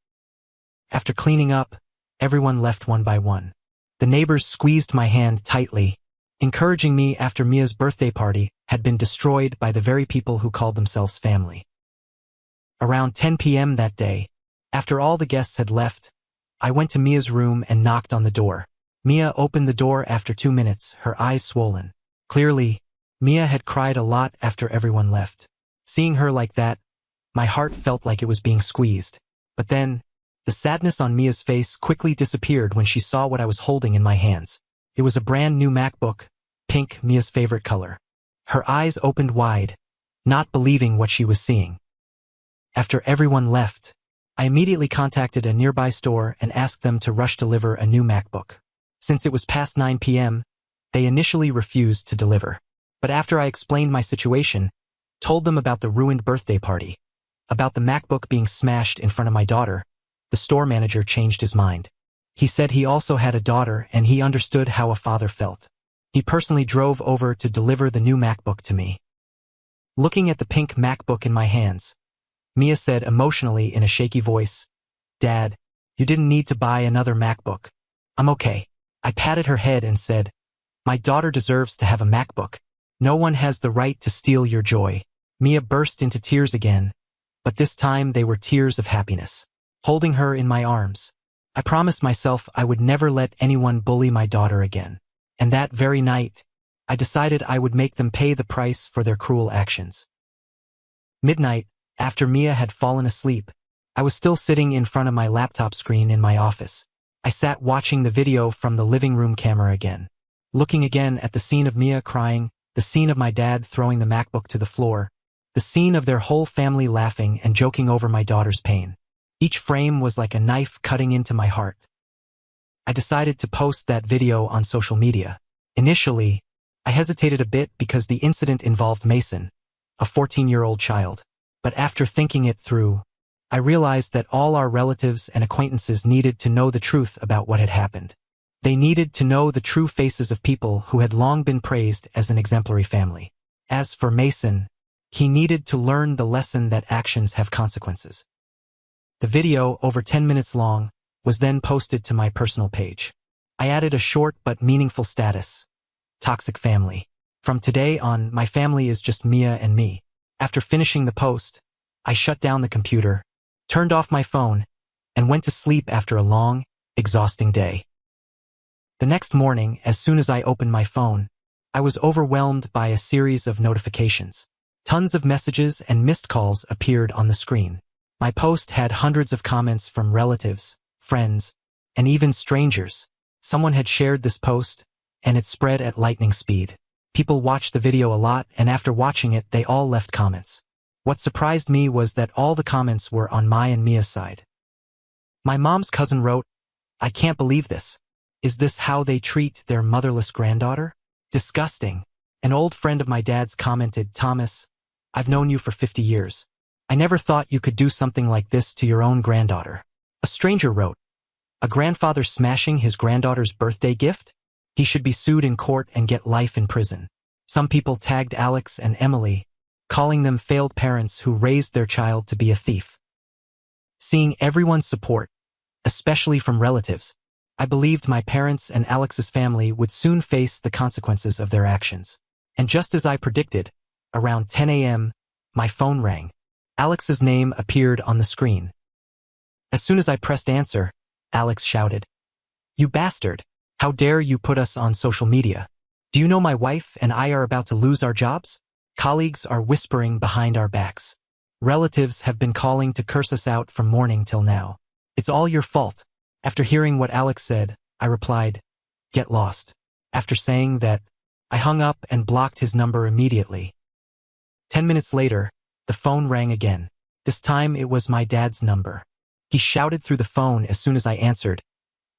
After cleaning up, everyone left one by one. The neighbors squeezed my hand tightly, encouraging me after Mia's birthday party had been destroyed by the very people who called themselves family. Around 10 p.m. that day, after all the guests had left, I went to Mia's room and knocked on the door. Mia opened the door after 2 minutes, her eyes swollen. Clearly, Mia had cried a lot after everyone left. Seeing her like that, my heart felt like it was being squeezed. But then, the sadness on Mia's face quickly disappeared when she saw what I was holding in my hands. It was a brand new MacBook, pink, Mia's favorite color. Her eyes opened wide, not believing what she was seeing. After everyone left, I immediately contacted a nearby store and asked them to rush deliver a new MacBook. Since it was past 9 p.m., they initially refused to deliver. But after I explained my situation, told them about the ruined birthday party, about the MacBook being smashed in front of my daughter, the store manager changed his mind. He said he also had a daughter and he understood how a father felt. He personally drove over to deliver the new MacBook to me. Looking at the pink MacBook in my hands, Mia said emotionally in a shaky voice, "Dad, you didn't need to buy another MacBook. I'm okay." I patted her head and said, "My daughter deserves to have a MacBook. No one has the right to steal your joy." Mia burst into tears again, but this time they were tears of happiness. Holding her in my arms, I promised myself I would never let anyone bully my daughter again. And that very night, I decided I would make them pay the price for their cruel actions. Midnight, after Mia had fallen asleep, I was still sitting in front of my laptop screen in my office. I sat watching the video from the living room camera again. Looking again at the scene of Mia crying, the scene of my dad throwing the MacBook to the floor, the scene of their whole family laughing and joking over my daughter's pain. Each frame was like a knife cutting into my heart. I decided to post that video on social media. Initially, I hesitated a bit because the incident involved Mason, a 14-year-old child. But after thinking it through, I realized that all our relatives and acquaintances needed to know the truth about what had happened. They needed to know the true faces of people who had long been praised as an exemplary family. As for Mason, he needed to learn the lesson that actions have consequences. The video, over 10 minutes long, was then posted to my personal page. I added a short but meaningful status: Toxic Family. From today on, my family is just Mia and me. After finishing the post, I shut down the computer, turned off my phone, and went to sleep after a long, exhausting day. The next morning, as soon as I opened my phone, I was overwhelmed by a series of notifications. Tons of messages and missed calls appeared on the screen. My post had hundreds of comments from relatives, friends, and even strangers. Someone had shared this post, and it spread at lightning speed. People watched the video a lot, and after watching it, they all left comments. What surprised me was that all the comments were on my and Mia's side. My mom's cousin wrote, "I can't believe this. Is this how they treat their motherless granddaughter? Disgusting." An old friend of my dad's commented, "Thomas, I've known you for 50 years. I never thought you could do something like this to your own granddaughter." A stranger wrote, "A grandfather smashing his granddaughter's birthday gift? He should be sued in court and get life in prison." Some people tagged Alex and Emily, calling them failed parents who raised their child to be a thief. Seeing everyone's support, especially from relatives, I believed my parents and Alex's family would soon face the consequences of their actions. And just as I predicted, around 10 a.m., my phone rang. Alex's name appeared on the screen. As soon as I pressed answer, Alex shouted, "You bastard! How dare you put us on social media? Do you know my wife and I are about to lose our jobs? Colleagues are whispering behind our backs. Relatives have been calling to curse us out from morning till now. It's all your fault." After hearing what Alex said, I replied, "Get lost." After saying that, I hung up and blocked his number immediately. 10 minutes later, the phone rang again. This time it was my dad's number. He shouted through the phone as soon as I answered,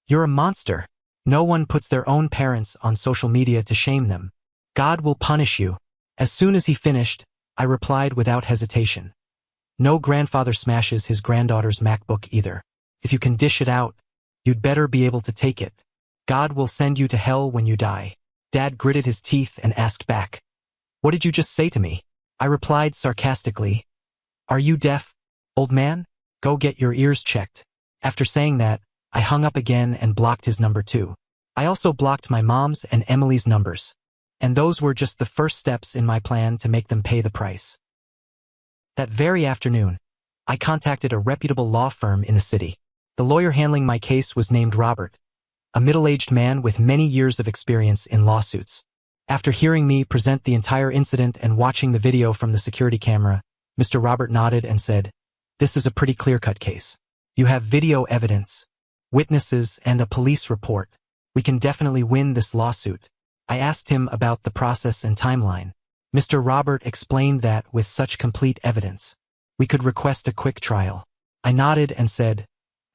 "You're a monster. No one puts their own parents on social media to shame them. God will punish you." As soon as he finished, I replied without hesitation, "No grandfather smashes his granddaughter's MacBook either. If you can dish it out, you'd better be able to take it. God will send you to hell when you die." Dad gritted his teeth and asked back, "What did you just say to me?" I replied sarcastically, "Are you deaf, old man? Go get your ears checked." After saying that, I hung up again and blocked his number too. I also blocked my mom's and Emily's numbers. And those were just the first steps in my plan to make them pay the price. That very afternoon, I contacted a reputable law firm in the city. The lawyer handling my case was named Robert, a middle-aged man with many years of experience in lawsuits. After hearing me present the entire incident and watching the video from the security camera, Mr. Robert nodded and said, "This is a pretty clear-cut case. You have video evidence, witnesses, and a police report. We can definitely win this lawsuit." I asked him about the process and timeline. Mr. Robert explained that with such complete evidence, we could request a quick trial. I nodded and said,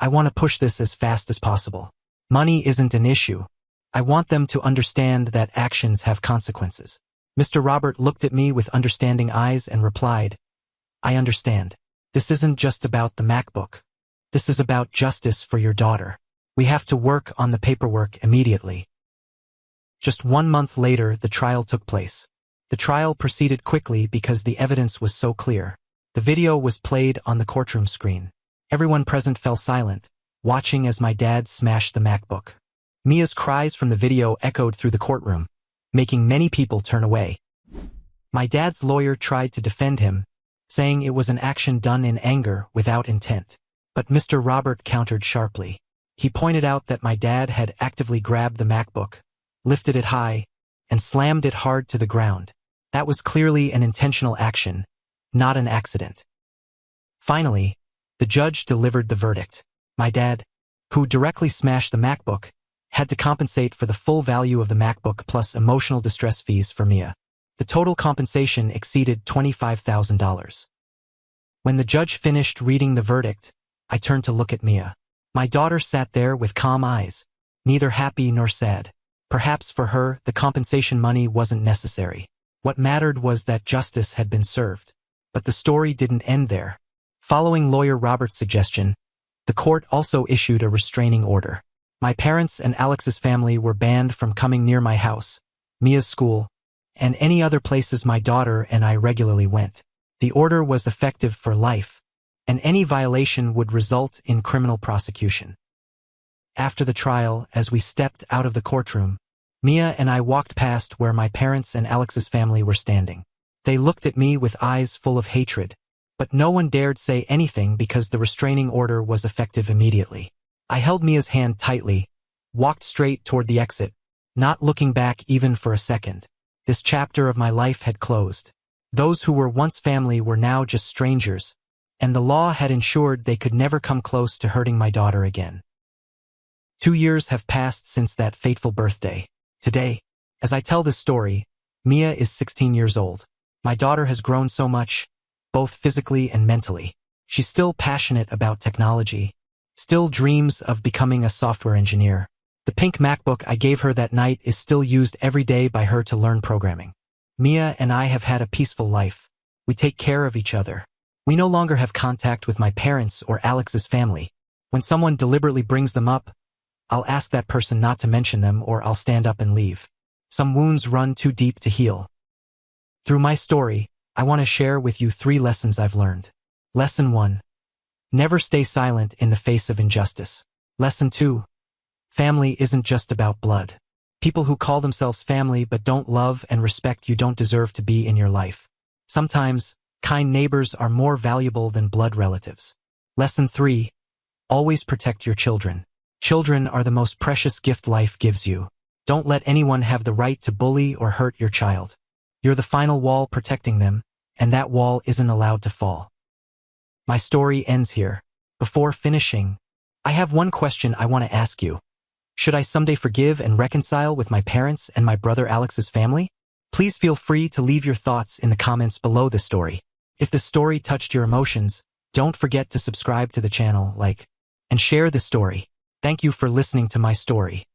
"I want to push this as fast as possible. Money isn't an issue. I want them to understand that actions have consequences." Mr. Robert looked at me with understanding eyes and replied, "I understand. This isn't just about the MacBook. This is about justice for your daughter. We have to work on the paperwork immediately." Just 1 month later, the trial took place. The trial proceeded quickly because the evidence was so clear. The video was played on the courtroom screen. Everyone present fell silent, watching as my dad smashed the MacBook. Mia's cries from the video echoed through the courtroom, making many people turn away. My dad's lawyer tried to defend him, saying it was an action done in anger without intent. But Mr. Robert countered sharply. He pointed out that my dad had actively grabbed the MacBook, lifted it high, and slammed it hard to the ground. That was clearly an intentional action, not an accident. Finally, the judge delivered the verdict. My dad, who directly smashed the MacBook, had to compensate for the full value of the MacBook plus emotional distress fees for Mia. The total compensation exceeded $25,000. When the judge finished reading the verdict, I turned to look at Mia. My daughter sat there with calm eyes, neither happy nor sad. Perhaps for her, the compensation money wasn't necessary. What mattered was that justice had been served. But the story didn't end there. Following lawyer Robert's suggestion, the court also issued a restraining order. My parents and Alex's family were banned from coming near my house, Mia's school, and any other places my daughter and I regularly went. The order was effective for life, and any violation would result in criminal prosecution. After the trial, as we stepped out of the courtroom, Mia and I walked past where my parents and Alex's family were standing. They looked at me with eyes full of hatred, but no one dared say anything because the restraining order was effective immediately. I held Mia's hand tightly, walked straight toward the exit, not looking back even for a second. This chapter of my life had closed. Those who were once family were now just strangers, and the law had ensured they could never come close to hurting my daughter again. 2 years have passed since that fateful birthday. Today, as I tell this story, Mia is 16 years old. My daughter has grown so much, both physically and mentally. She's still passionate about technology, still dreams of becoming a software engineer. The pink MacBook I gave her that night is still used every day by her to learn programming. Mia and I have had a peaceful life. We take care of each other. We no longer have contact with my parents or Alex's family. When someone deliberately brings them up, I'll ask that person not to mention them or I'll stand up and leave. Some wounds run too deep to heal. Through my story, I want to share with you 3 lessons I've learned. Lesson 1. Never stay silent in the face of injustice. Lesson 2. Family isn't just about blood. People who call themselves family but don't love and respect you don't deserve to be in your life. Sometimes, kind neighbors are more valuable than blood relatives. Lesson 3. Always protect your children. Children are the most precious gift life gives you. Don't let anyone have the right to bully or hurt your child. You're the final wall protecting them, and that wall isn't allowed to fall. My story ends here. Before finishing, I have one question I want to ask you. Should I someday forgive and reconcile with my parents and my brother Alex's family? Please feel free to leave your thoughts in the comments below the story. If the story touched your emotions, don't forget to subscribe to the channel, like, and share the story. Thank you for listening to my story.